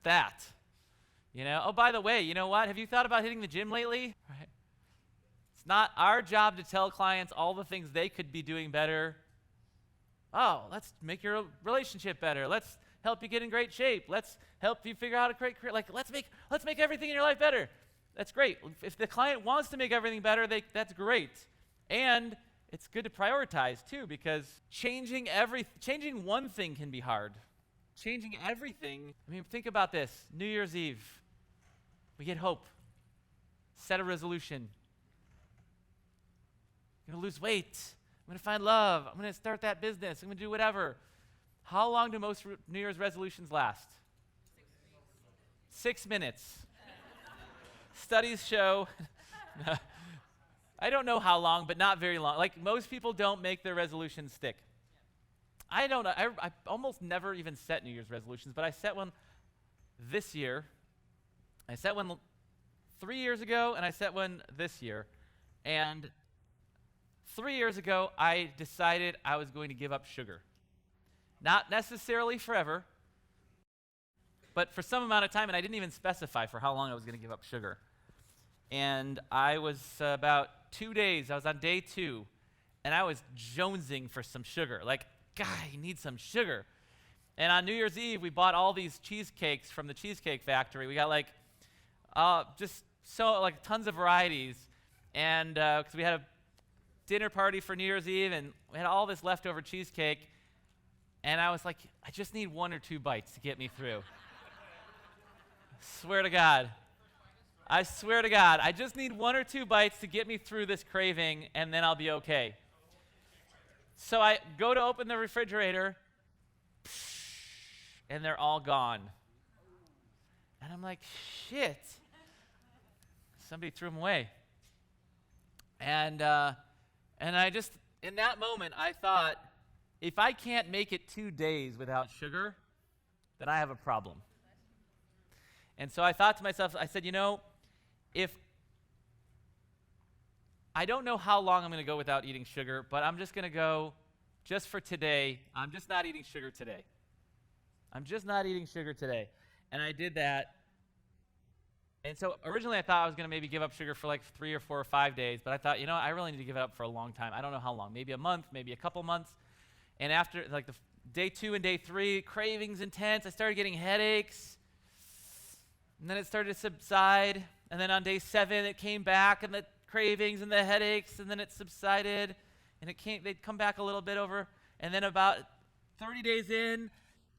that. Oh, by the way, you know what? Have you thought about hitting the gym lately? Right? It's not our job to tell clients all the things they could be doing better. Oh, let's make your relationship better. Let's help you get in great shape. Let's help you figure out how to create career. Let's make everything in your life better. That's great. If the client wants to make everything better, that's great. And it's good to prioritize too, because changing one thing can be hard. Changing everything. Think about this. New Year's Eve. We get hope. Set a resolution. I'm going to lose weight. I'm going to find love. I'm going to start that business. I'm going to do whatever. How long do most New Year's resolutions last? 6 minutes. Studies show, I don't know how long, but not very long. Most people don't make their resolutions stick. I don't know. I almost never even set New Year's resolutions, but I set one this year. I set one 3 years ago, and I set one this year. And 3 years ago, I decided I was going to give up sugar. Not necessarily forever, but for some amount of time, and I didn't even specify for how long I was going to give up sugar. And I was about 2 days, I was on day 2, and I was jonesing for some sugar. God, you need some sugar. And on New Year's Eve, we bought all these cheesecakes from the Cheesecake Factory. We got tons of varieties. And because we had a dinner party for New Year's Eve, and we had all this leftover cheesecake. And I was like, I just need 1 or 2 bites to get me through. Swear to God. I swear to God, I just need 1 or 2 bites to get me through this craving, and then I'll be okay. So I go to open the refrigerator, and they're all gone. And I'm like, shit. Somebody threw them away. And I just, in that moment, I thought, if I can't make it 2 days without sugar, then I have a problem. And so I thought to myself, I said, if I don't know how long I'm going to go without eating sugar, but I'm just going to go, just for today, I'm just not eating sugar today. I'm just not eating sugar today. And I did that. And so originally I thought I was going to maybe give up sugar for 3 or 4 or 5 days, but I thought, I really need to give it up for a long time. I don't know how long, maybe a month, maybe a couple months. And after the day 2 and day 3, cravings intense, I started getting headaches. And then it started to subside. And then on day 7, it came back, and the cravings and the headaches, and then it subsided. And they'd come back a little bit over. And then about 30 days in,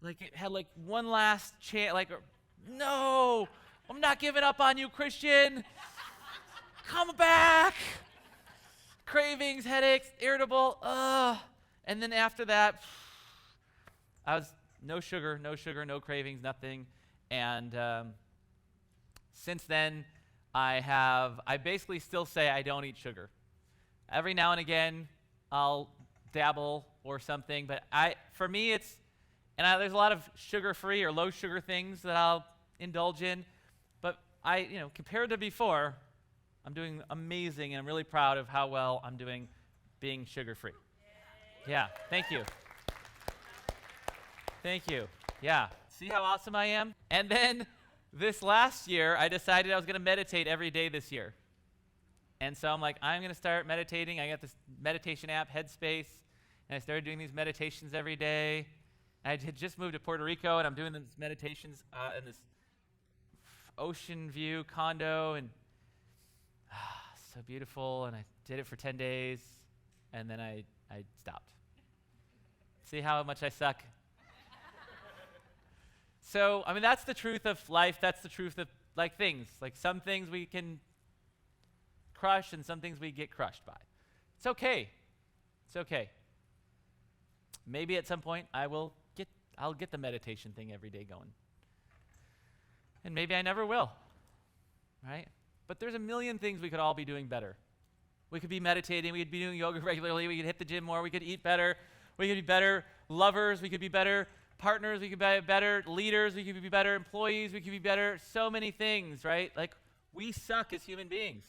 it had one last chance, no, I'm not giving up on you, Christian. Come back. Cravings, headaches, irritable, And then after that, I was no sugar, no cravings, nothing. And since then, I basically still say I don't eat sugar. Every now and again, I'll dabble or something, but for me, there's a lot of sugar-free or low-sugar things that I'll indulge in, but compared to before, I'm doing amazing, and I'm really proud of how well I'm doing being sugar-free. Yeah, thank you. Thank you. Yeah, see how awesome I am? And then this last year, I decided I was going to meditate every day this year. And so I'm like, I'm going to start meditating. I got this meditation app, Headspace, and I started doing these meditations every day. I had just moved to Puerto Rico, and I'm doing these meditations in this ocean view condo, and so beautiful. And I did it for 10 days, and then I stopped. See how much I suck? So, that's the truth of life. That's the truth of things. Some things we can crush and some things we get crushed by. It's okay. It's okay. Maybe at some point I'll get the meditation thing every day going. And maybe I never will, right? But there's a million things we could all be doing better. We could be meditating, we could be doing yoga regularly, we could hit the gym more, we could eat better, we could be better lovers, we could be better partners, we could be better leaders, we could be better employees, we could be better so many things, right? Like, we suck as human beings.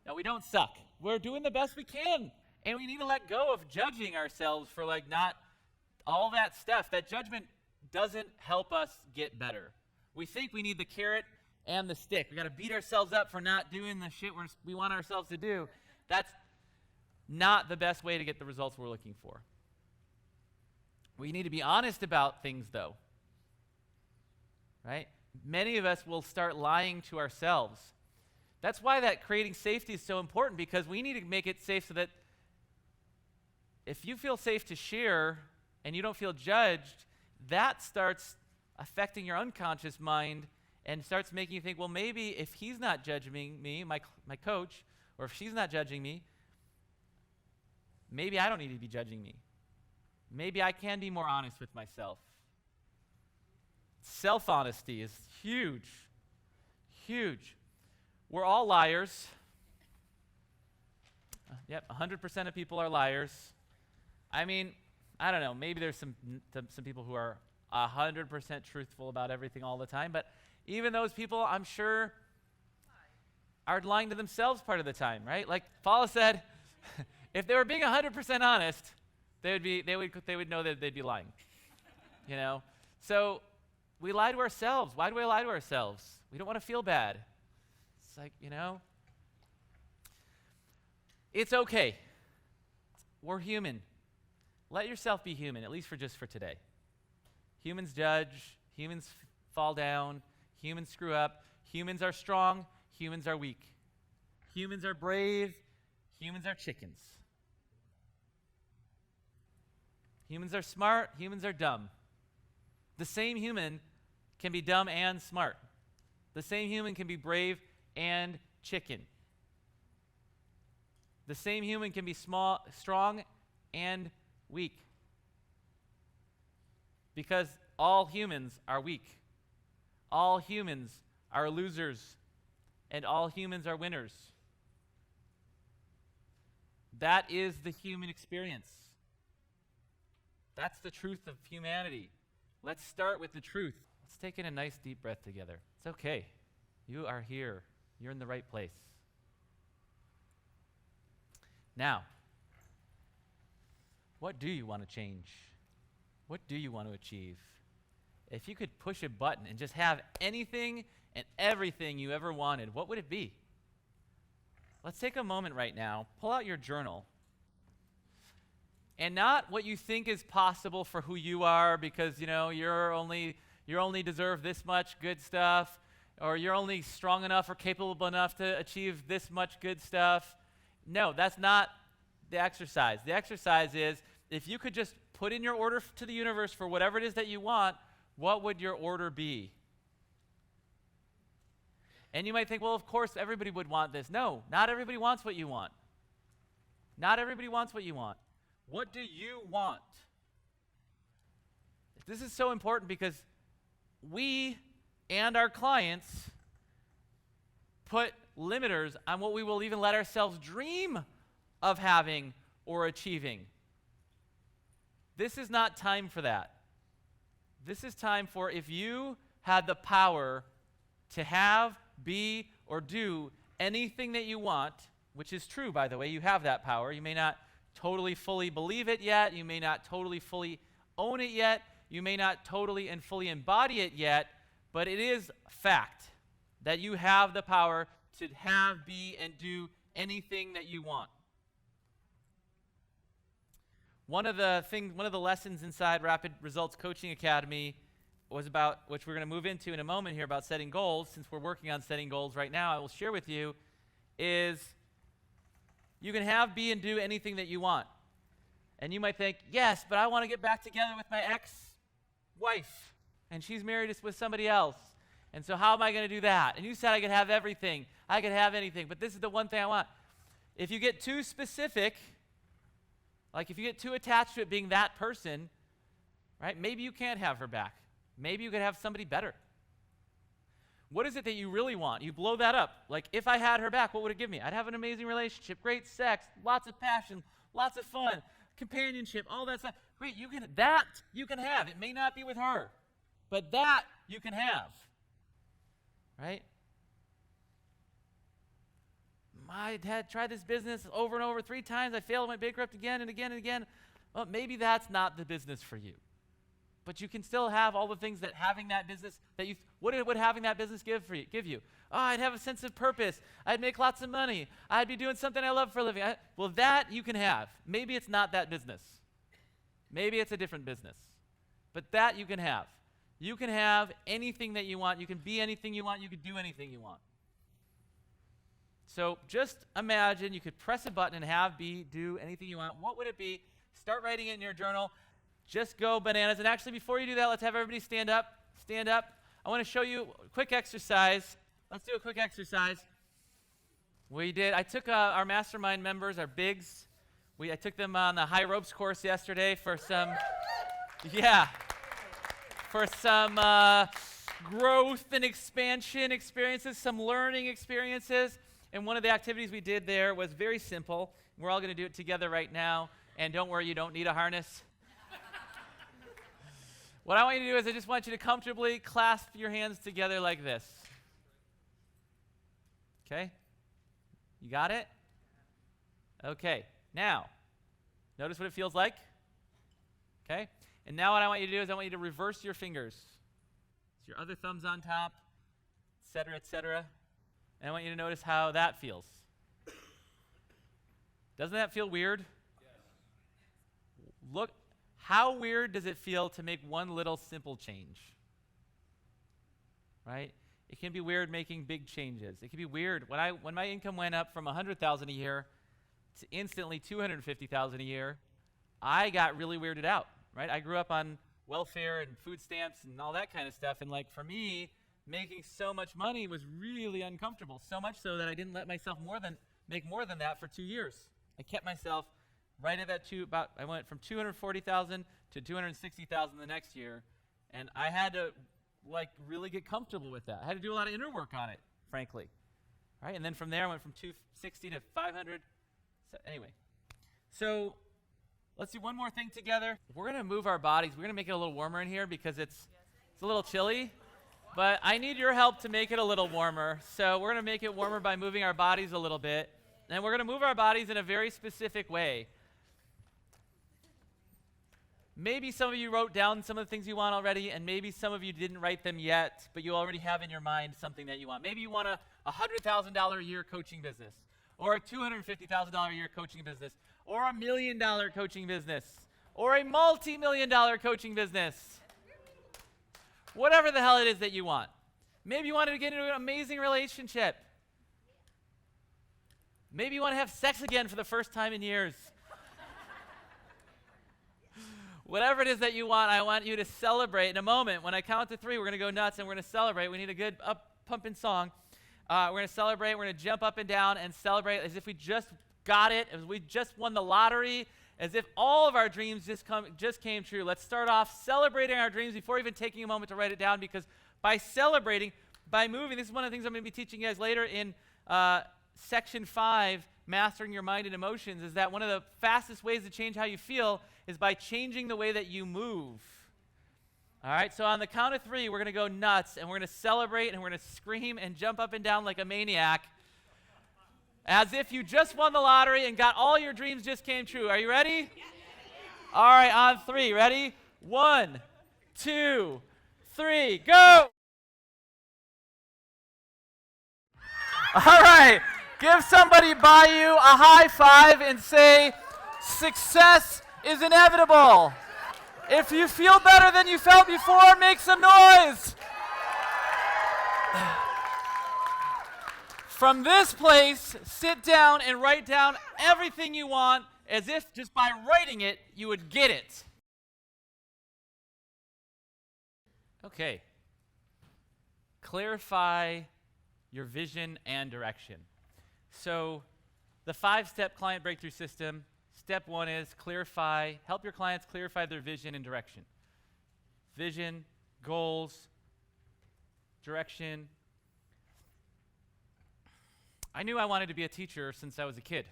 No, we don't suck. We're doing the best we can. And we need to let go of judging ourselves for like not all that stuff. That judgment doesn't help us get better. We think we need the carrot and the stick. We got to beat ourselves up for not doing the shit we want ourselves to do. That's not the best way to get the results we're looking for. We need to be honest about things, though. Right? Many of us will start lying to ourselves. That's why that creating safety is so important, because we need to make it safe so that if you feel safe to share and you don't feel judged, that starts affecting your unconscious mind and starts making you think, well, maybe if he's not judging me, my coach, or if she's not judging me, maybe I don't need to be judging me. Maybe I can be more honest with myself. Self-honesty is huge. Huge. We're all liars. Yep, 100% of people are liars. I mean, I don't know, maybe there's some people who are 100% truthful about everything all the time, but even those people, I'm sure, are lying to themselves part of the time, right? Like Paula said, if they were being 100% honest, they would know that they'd be lying. You know? So we lie to ourselves. Why do we lie to ourselves? We don't want to feel bad. It's like, it's okay. We're human. Let yourself be human, at least for today. Humans judge, humans fall down, humans screw up, humans are strong, humans are weak. Humans are brave, humans are chickens. Humans are smart, humans are dumb. The same human can be dumb and smart. The same human can be brave and chicken. The same human can be strong and weak. Because all humans are weak. All humans are losers. And all humans are winners. That is the human experience. That's the truth of humanity. Let's start with the truth. Let's take in a nice deep breath together. It's okay. You are here. You're in the right place. Now, what do you want to change? What do you want to achieve? If you could push a button and just have anything and everything you ever wanted, what would it be? Let's take a moment right now. Pull out your journal. And not what you think is possible for who you are, because you only deserve this much good stuff, or you're only strong enough or capable enough to achieve this much good stuff. No, that's not the exercise. The exercise is, if you could just put in your order to the universe for whatever it is that you want, what would your order be? And you might think, well, of course everybody would want this. No, not everybody wants what you want. Not everybody wants what you want. What do you want? This is so important because we and our clients put limiters on what we will even let ourselves dream of having or achieving. This is not time for that. This is time for, if you had the power to have, be, or do anything that you want, which is true, by the way, you have that power. You may not totally fully believe it yet. You may not totally fully own it yet. You may not totally and fully embody it yet, but it is fact that you have the power to have, be, and do anything that you want. One of the lessons inside Rapid Results Coaching Academy was about, which we're going to move into in a moment here, about setting goals. Since we're working on setting goals right now, I will share with you, is you can have, be, and do anything that you want. And you might think, yes, but I want to get back together with my ex-wife, and she's married with somebody else. And so how am I going to do that? And you said I could have everything. I could have anything, but this is the one thing I want. If you get too specific, like if you get too attached to it being that person, right, maybe you can't have her back. Maybe you could have somebody better. What is it that you really want? You blow that up. Like, if I had her back, what would it give me? I'd have an amazing relationship, great sex, lots of passion, lots of fun, companionship, all that stuff. Great, that you can have. It may not be with her, but that you can have. Right? My dad tried this business over and over 3 times. I failed, went bankrupt again and again and again. Well, maybe that's not the business for you. But you can still have all the things that having that business, what would having that business give you? Oh, I'd have a sense of purpose. I'd make lots of money. I'd be doing something I love for a living. Well, that you can have. Maybe it's not that business. Maybe it's a different business. But that you can have. You can have anything that you want. You can be anything you want. You can do anything you want. So just imagine you could press a button and have, be, do anything you want. What would it be? Start writing it in your journal. Just go bananas. And actually, before you do that, let's have everybody stand up. Stand up. I want to show you a quick exercise. Let's do a quick exercise. I took our mastermind members, our bigs. I took them on the high ropes course yesterday for some, growth and expansion experiences, some learning experiences. And one of the activities we did there was very simple. We're all going to do it together right now. And don't worry, you don't need a harness. What I want you to do is I just want you to comfortably clasp your hands together like this. Okay? You got it? Okay. Now, notice what it feels like. Okay? And now what I want you to do is I want you to reverse your fingers. So your other thumb's on top, et cetera, et cetera. And I want you to notice how that feels. Doesn't that feel weird? Yes. Look, how weird does it feel to make one little simple change? Right? It can be weird making big changes. It can be weird. When my income went up from $100,000 a year to instantly $250,000 a year, I got really weirded out. Right? I grew up on welfare and food stamps and all that kind of stuff. And for me, making so much money was really uncomfortable, so much so that I didn't let myself make more than that for 2 years. I kept myself right at that I went from $240,000 to $260,000 the next year, and I had to really get comfortable with that. I had to do a lot of inner work on it, frankly. Right? And then from there I went from $260 to $500. So anyway, so let's do one more thing together. We're going to move our bodies. We're going to make it a little warmer in here because it's a little chilly. But I need your help to make it a little warmer. So we're going to make it warmer by moving our bodies a little bit. And we're going to move our bodies in a very specific way. Maybe some of you wrote down some of the things you want already, and maybe some of you didn't write them yet, but you already have in your mind something that you want. Maybe you want a $100,000 a year coaching business, or a $250,000 a year coaching business, or $1 million coaching business, or a multi-million-dollar coaching business. Whatever the hell it is that you want. Maybe you want to get into an amazing relationship. Maybe you want to have sex again for the first time in years. Whatever it is that you want, I want you to celebrate in a moment. When I count to 3, we're going to go nuts and we're going to celebrate. We need a good up-pumping song. We're going to celebrate. We're going to jump up and down and celebrate as if we just got it, as we just won the lottery, as if all of our dreams just came true. Let's start off celebrating our dreams before even taking a moment to write it down, because by celebrating, by moving, this is one of the things I'm going to be teaching you guys later in Section 5, Mastering Your Mind and Emotions, is that one of the fastest ways to change how you feel is by changing the way that you move. All right, so on the count of 3, we're going to go nuts, and we're going to celebrate, and we're going to scream and jump up and down like a maniac, as if you just won the lottery and got all your dreams just came true. Are you ready? Yes. All right, on 3. Ready? 1, 2, 3, go! All right, give somebody by you a high five and say, success is inevitable. If you feel better than you felt before, make some noise. From this place, sit down and write down everything you want, as if just by writing it, you would get it. Okay. clarify your vision and direction. So the 5-step client breakthrough system, step 1 is help your clients clarify their vision and direction. Vision, goals, direction. I knew I wanted to be a teacher since I was a kid.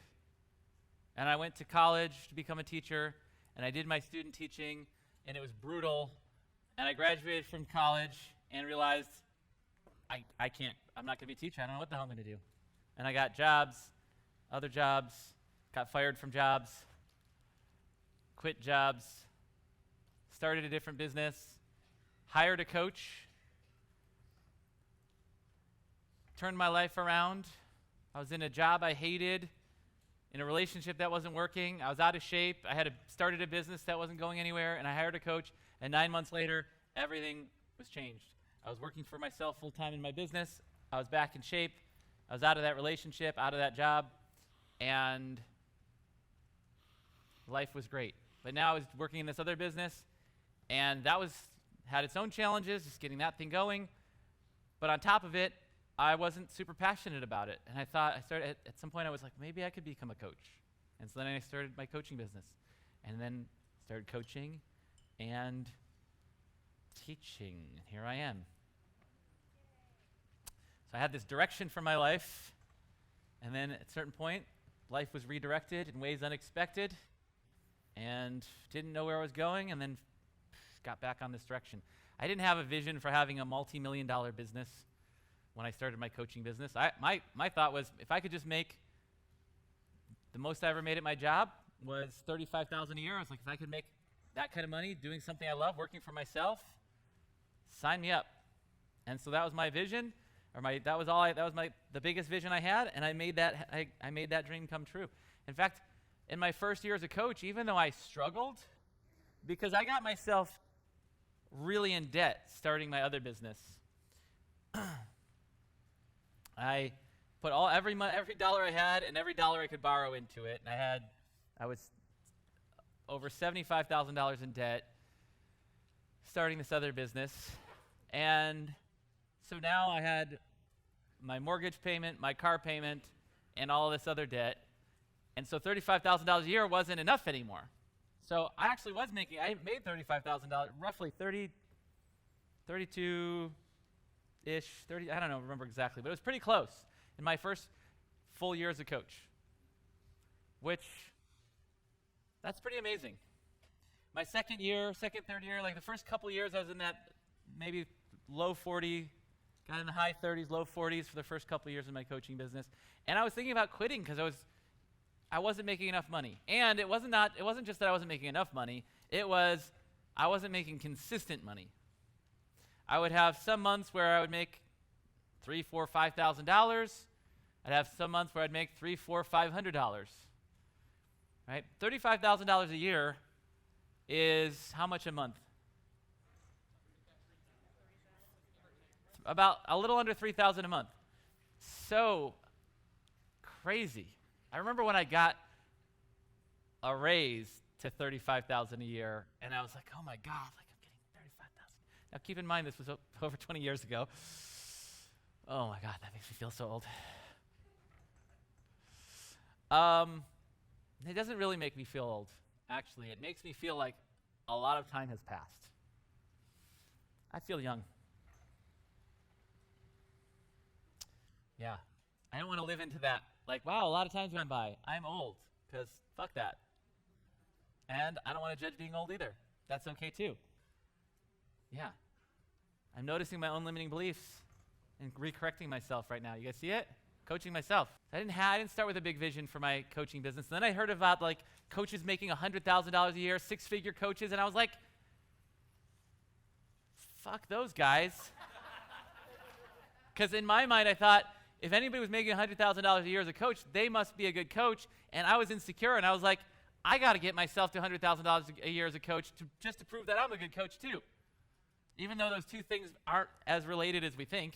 And I went to college to become a teacher, and I did my student teaching, and it was brutal. And I graduated from college and realized I'm not going to be a teacher. I don't know what the hell I'm going to do. And I got jobs, other jobs, got fired from jobs, quit jobs, started a different business, hired a coach, turned my life around. I was in a job I hated, in a relationship that wasn't working. I was out of shape. I had started a business that wasn't going anywhere, and I hired a coach, and 9 months later, everything was changed. I was working for myself full-time in my business. I was back in shape. I was out of that relationship, out of that job, and life was great. But now I was working in this other business, and that had its own challenges, just getting that thing going. But on top of it, I wasn't super passionate about it. And at some point I was like, maybe I could become a coach. And so then I started my coaching business. And then started coaching and teaching. Here I am. So I had this direction for my life. And then at a certain point, life was redirected in ways unexpected. And didn't know where I was going, and then got back on this direction. I didn't have a vision for having a multi-million-dollar business when I started my coaching business. My thought was, if I could just make the most I ever made at my job was $35,000 a year. I was like, if I could make that kind of money doing something I love, working for myself, sign me up. And so that was my vision, the biggest vision I had, and I made that dream come true. In fact, in my first year as a coach, even though I struggled, because I got myself really in debt starting my other business, I put every dollar I had and every dollar I could borrow into it, and I was over $75,000 in debt starting this other business. And so now I had my mortgage payment, my car payment, and all of this other debt. And so $35,000 a year wasn't enough anymore. So I actually I made $35,000, roughly 32-ish, 30, I don't remember exactly, but it was pretty close in my first full year as a coach, which, that's pretty amazing. My third year, like the first couple years, I was in that maybe low 40, got in the high 30s, low 40s for the first couple years of my coaching business. And I was thinking about quitting because I wasn't making enough money. And it wasn't just that I wasn't making enough money, I wasn't making consistent money. I would have some months where I would make $3,000, $4,000, $5,000. I'd have some months where I'd make $300, $400, $500. Right? $35,000 a year is how much a month? About a little under $3,000 a month. So crazy. I remember when I got a raise to $35,000 a year, and I was like, oh my God, like I'm getting $35,000. Now keep in mind, this was over 20 years ago. Oh my God, that makes me feel so old. It doesn't really make me feel old, actually. It makes me feel like a lot of time has passed. I feel young. Yeah. I don't want to live into that. Like, wow, a lot of time's gone by. I'm old, because fuck that. And I don't want to judge being old either. That's okay too. Yeah. I'm noticing my own limiting beliefs and recorrecting myself right now. You guys see it? Coaching myself. I didn't start with a big vision for my coaching business. And then I heard about like coaches making $100,000 a year, 6-figure coaches, and I was like, fuck those guys. Because in my mind, I thought, if anybody was making $100,000 a year as a coach, they must be a good coach. And I was insecure, and I was like, I got to get myself to $100,000 a year as a coach just to prove that I'm a good coach too. Even though those two things aren't as related as we think,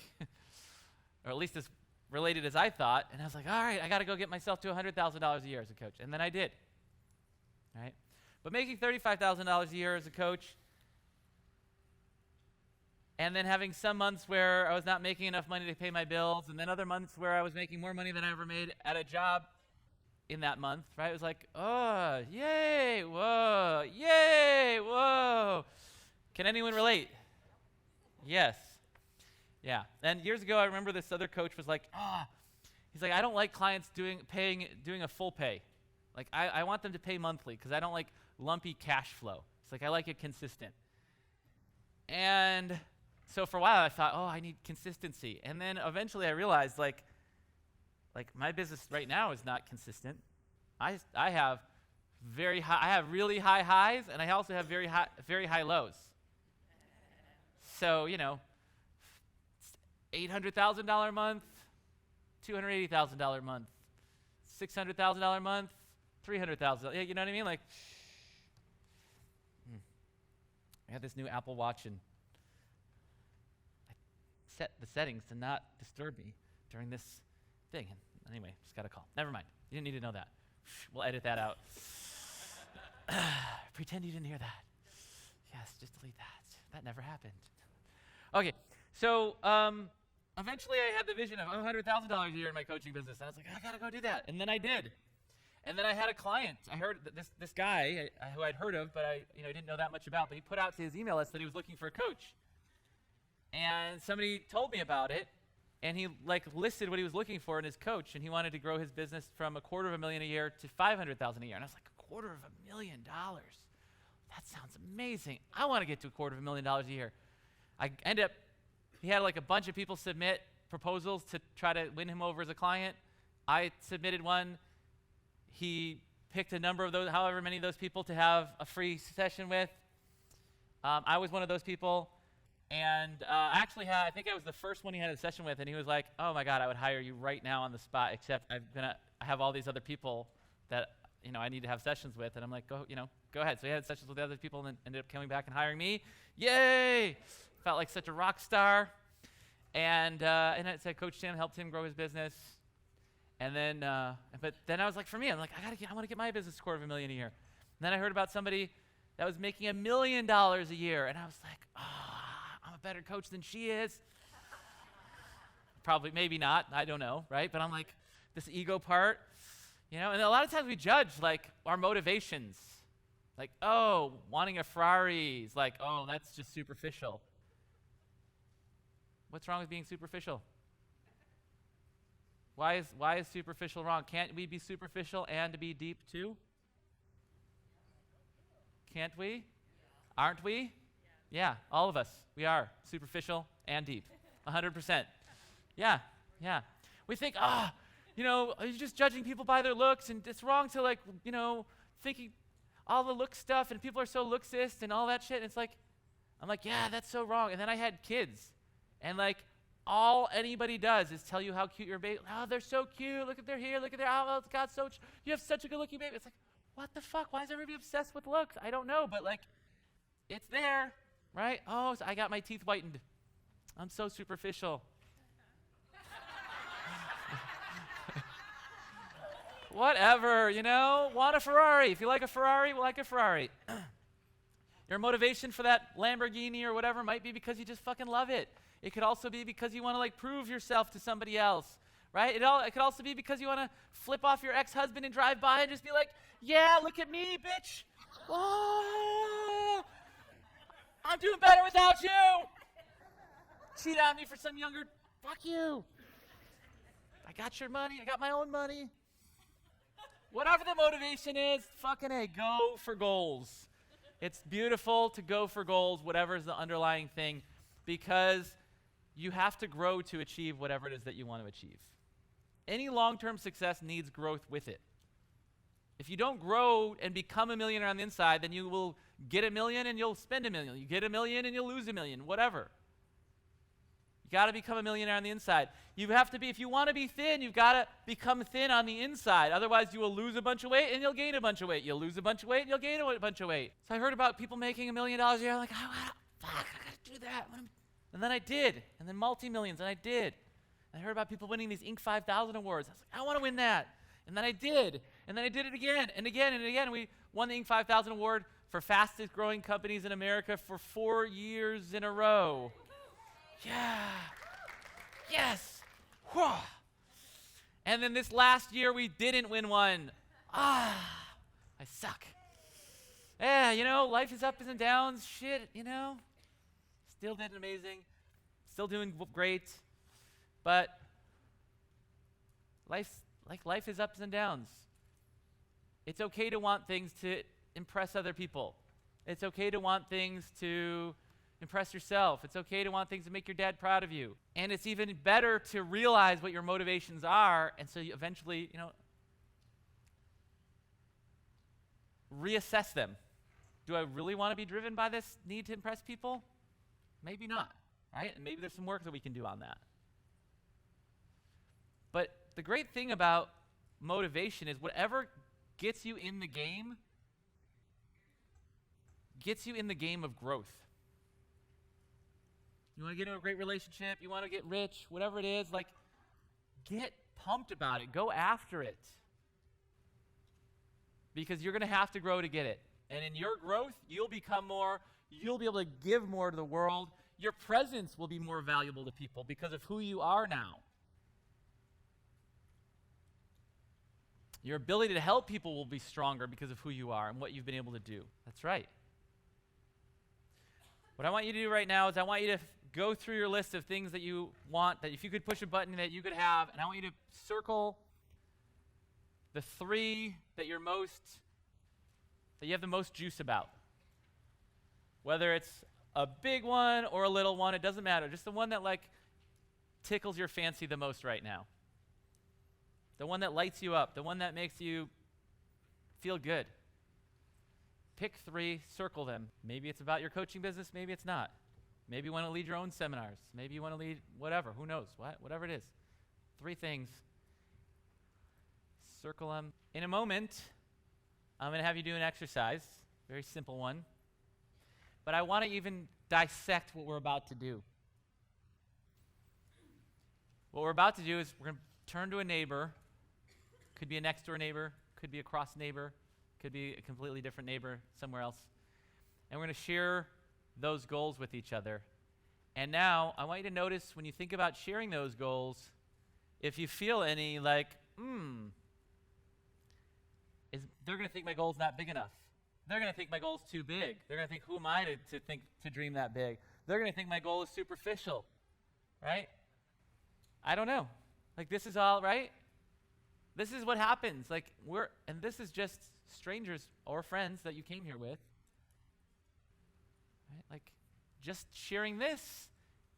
or at least as related as I thought. And I was like, all right, I got to go get myself to $100,000 a year as a coach. And then I did. Right? But making $35,000 a year as a coach and then having some months where I was not making enough money to pay my bills, and then other months where I was making more money than I ever made at a job in that month, right? It was like, oh, yay, whoa, yay, whoa. Can anyone relate? Yes. Yeah. And years ago, I remember this other coach was like, he's like, I don't like clients doing a full pay. Like, I want them to pay monthly because I don't like lumpy cash flow. It's like, I like it consistent. And so for a while, I thought, I need consistency. And then eventually I realized, like my business right now is not consistent. I have really high highs, and I also have very high lows. So, $800,000 a month, $280,000 a month, $600,000 a month, $300,000. Yeah, you know what I mean? Like, I have this new Apple Watch, and I set the settings to not disturb me during this thing. And anyway, just got a call. Never mind. You didn't need to know that. We'll edit that out. Pretend you didn't hear that. Yes, just delete that. That never happened. Okay, so eventually I had the vision of $100,000 a year in my coaching business. And I was like, I gotta go do that. And then I did. And then I had a client. I heard that this guy who I'd heard of, but I didn't know that much about. But he put out to his email list that he was looking for a coach. And somebody told me about it, and he listed what he was looking for in his coach, and he wanted to grow his business from $250,000 a year to $500,000 a year. And I was like, $250,000? That sounds amazing. I want to get to $250,000 a year. He had a bunch of people submit proposals to try to win him over as a client. I submitted one. He picked a number of those, however many of those people, to have a free session with. I was one of those people. And actually, I think I was the first one he had a session with, and he was like, oh my God, I would hire you right now on the spot, except I have all these other people that I need to have sessions with. And I'm like, go ahead. So he had sessions with the other people and then ended up coming back and hiring me. Yay! Felt like such a rock star. And I said, Coach Tim helped him grow his business. And then, but then I was like, for me, I'm like, I want to get my business to $250,000 a year. And then I heard about somebody that was making $1 million a year, and I was like, I'm a better coach than she is. Probably, maybe not, I don't know, right? But I'm like, this ego part, and a lot of times we judge our motivations. Wanting a Ferrari is that's just superficial. What's wrong with being superficial? Why is superficial wrong? Can't we be superficial and be deep too? Can't we? Aren't we? Yeah, all of us. We are superficial and deep. 100%. Yeah. We think, you're just judging people by their looks, and it's wrong to thinking all the look stuff, and people are so looksist and all that shit. And it's I'm like, yeah, that's so wrong. And then I had kids, and all anybody does is tell you how cute your baby. Oh, they're so cute. Look at their hair. Look at their oh, God, you have such a good-looking baby. It's what the fuck? Why is everybody obsessed with looks? I don't know, but it's there, right? Oh, so I got my teeth whitened. I'm so superficial. Whatever, want a Ferrari. If you like a Ferrari, like a Ferrari. Your motivation for that Lamborghini or whatever might be because you just fucking love it. It could also be because you want to prove yourself to somebody else, right? It could also be because you want to flip off your ex-husband and drive by and just be like, yeah, look at me, bitch. Oh, I'm doing better without you. Cheat on me for some younger, fuck you. I got your money, I got my own money. Whatever the motivation is, fucking A, go for goals. It's beautiful to go for goals, whatever is the underlying thing, because you have to grow to achieve whatever it is that you want to achieve. Any long-term success needs growth with it. If you don't grow and become a millionaire on the inside, then you will get $1 million and you'll spend $1 million. You get $1 million and you'll lose $1 million, whatever. You got to become a millionaire on the inside. You have to be, if you want to be thin, you've got to become thin on the inside. Otherwise, you will lose a bunch of weight and you'll gain a bunch of weight. You'll lose a bunch of weight and you'll gain a bunch of weight. So I heard about people making $1 million a year. I'm like, fuck, I got to do that. And then I did. And then multi-millions, and I did. And I heard about people winning these Inc. 5000 awards. I was like, I want to win that. And then I did. And then I did it again and again and again. We won the Inc. 5000 award for fastest growing companies in America for 4 years in a row. Yeah. Yes. Whew. And then this last year, we didn't win one. I suck. Yeah, life is ups and downs. Shit, Still did amazing. Still doing great. But life is ups and downs. It's okay to want things to impress other people. It's okay to want things to impress yourself. It's okay to want things to make your dad proud of you. And it's even better to realize what your motivations are, and so you eventually, reassess them. Do I really want to be driven by this need to impress people? Maybe not, right? And maybe there's some work that we can do on that. But the great thing about motivation is whatever gets you in the game of growth. You want to get into a great relationship, you want to get rich, whatever it is, get pumped about it. Go after it. Because you're going to have to grow to get it. And in your growth, you'll become more, you'll be able to give more to the world. Your presence will be more valuable to people because of who you are now. Your ability to help people will be stronger because of who you are and what you've been able to do. That's right. What I want you to do right now is I want you to go through your list of things that you want, that if you could push a button that you could have, and I want you to circle the 3 that you have the most juice about. Whether it's a big one or a little one, it doesn't matter. Just the one that tickles your fancy the most right now. The one that lights you up, the one that makes you feel good. Pick 3, circle them. Maybe it's about your coaching business, maybe it's not. Maybe you want to lead your own seminars. Maybe you want to lead whatever, who knows, whatever it is. 3 things. Circle them. In a moment, I'm going to have you do an exercise, very simple one. But I want to even dissect what we're about to do. What we're about to do is we're going to turn to a neighbor. Could be a next door neighbor, could be a cross neighbor, could be a completely different neighbor somewhere else. And we're going to share those goals with each other. And now I want you to notice when you think about sharing those goals, if you feel any they're going to think my goal's not big enough. They're going to think my goal's too big. They're going to think, who am I to dream that big? They're going to think my goal is superficial, right? I don't know. This is all right. This is what happens. And this is just strangers or friends that you came here with. Right? Just sharing this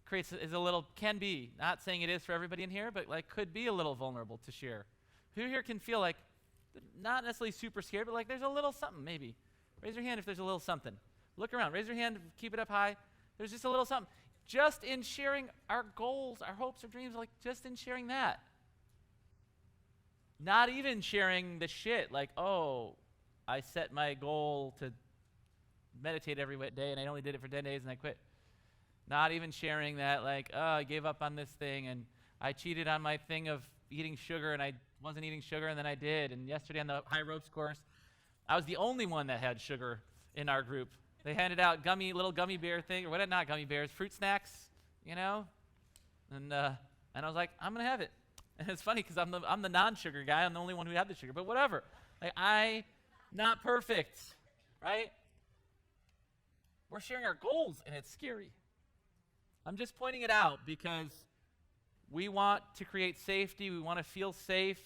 can be, not saying it is for everybody in here, but could be a little vulnerable to share. Who here can feel not necessarily super scared, but there's a little something maybe. Raise your hand if there's a little something. Look around. Raise your hand. Keep it up high. There's just a little something. Just in sharing our goals, our hopes, our dreams, just in sharing that. Not even sharing the shit I set my goal to meditate every day and I only did it for 10 days and I quit. Not even sharing that I gave up on this thing and I cheated on my thing of eating sugar and I wasn't eating sugar and then I did. And yesterday on the high ropes course, I was the only one that had sugar in our group. They handed out little gummy bear thing, or what? Not gummy bears, fruit snacks, And I was like, I'm gonna have it. And it's funny because I'm the non-sugar guy. I'm the only one who had the sugar, but whatever. Not perfect, right? We're sharing our goals, and it's scary. I'm just pointing it out because we want to create safety. We want to feel safe.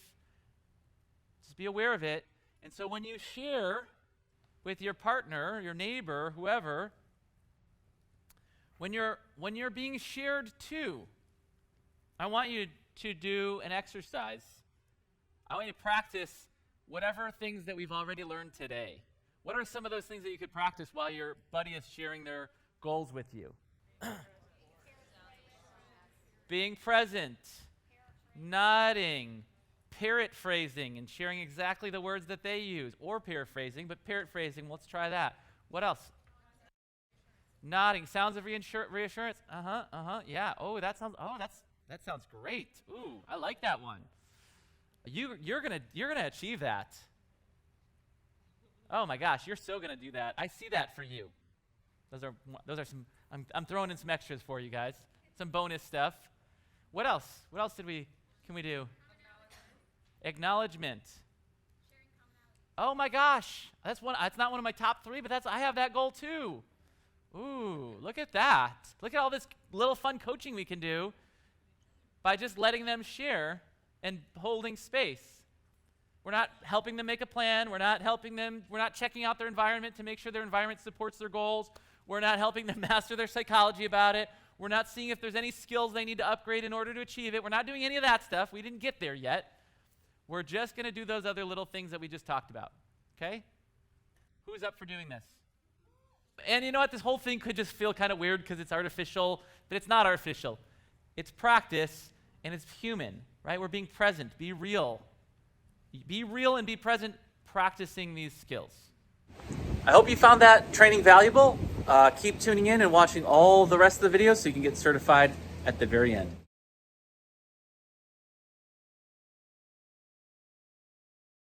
Just be aware of it. And so when you share with your partner, your neighbor, whoever, when you're being shared to, I want you to do an exercise. I want you to practice whatever things that we've already learned today. What are some of those things that you could practice while your buddy is sharing their goals with you? Being present, nodding, paraphrasing, and sharing exactly the words that they use, or paraphrasing, but paraphrasing, let's try that. What else? Nodding, sounds of reassurance. Yeah. That sounds great. Ooh, I like that one. You're gonna achieve that. Oh my gosh, you're so gonna do that. I see that for you. Those are some. I'm throwing in some extras for you guys. some bonus stuff. What else? What else can we do? Acknowledgement. Oh my gosh, that's not one of my top 3, but I have that goal too. Ooh, look at that. Look at all this little fun coaching we can do by just letting them share and holding space. We're not helping them make a plan. We're not checking out their environment to make sure their environment supports their goals. We're not helping them master their psychology about it. We're not seeing if there's any skills they need to upgrade in order to achieve it. We're not doing any of that stuff. We didn't get there yet. We're just going to do those other little things that we just talked about, okay? Who's up for doing this? And you know what? This whole thing could just feel kind of weird because it's artificial, but it's not artificial. It's practice, and it's human, right? We're being present. Be real. Be real and be present practicing these skills. I hope you found that training valuable. Keep tuning in and watching all the rest of the videos so you can get certified at the very end.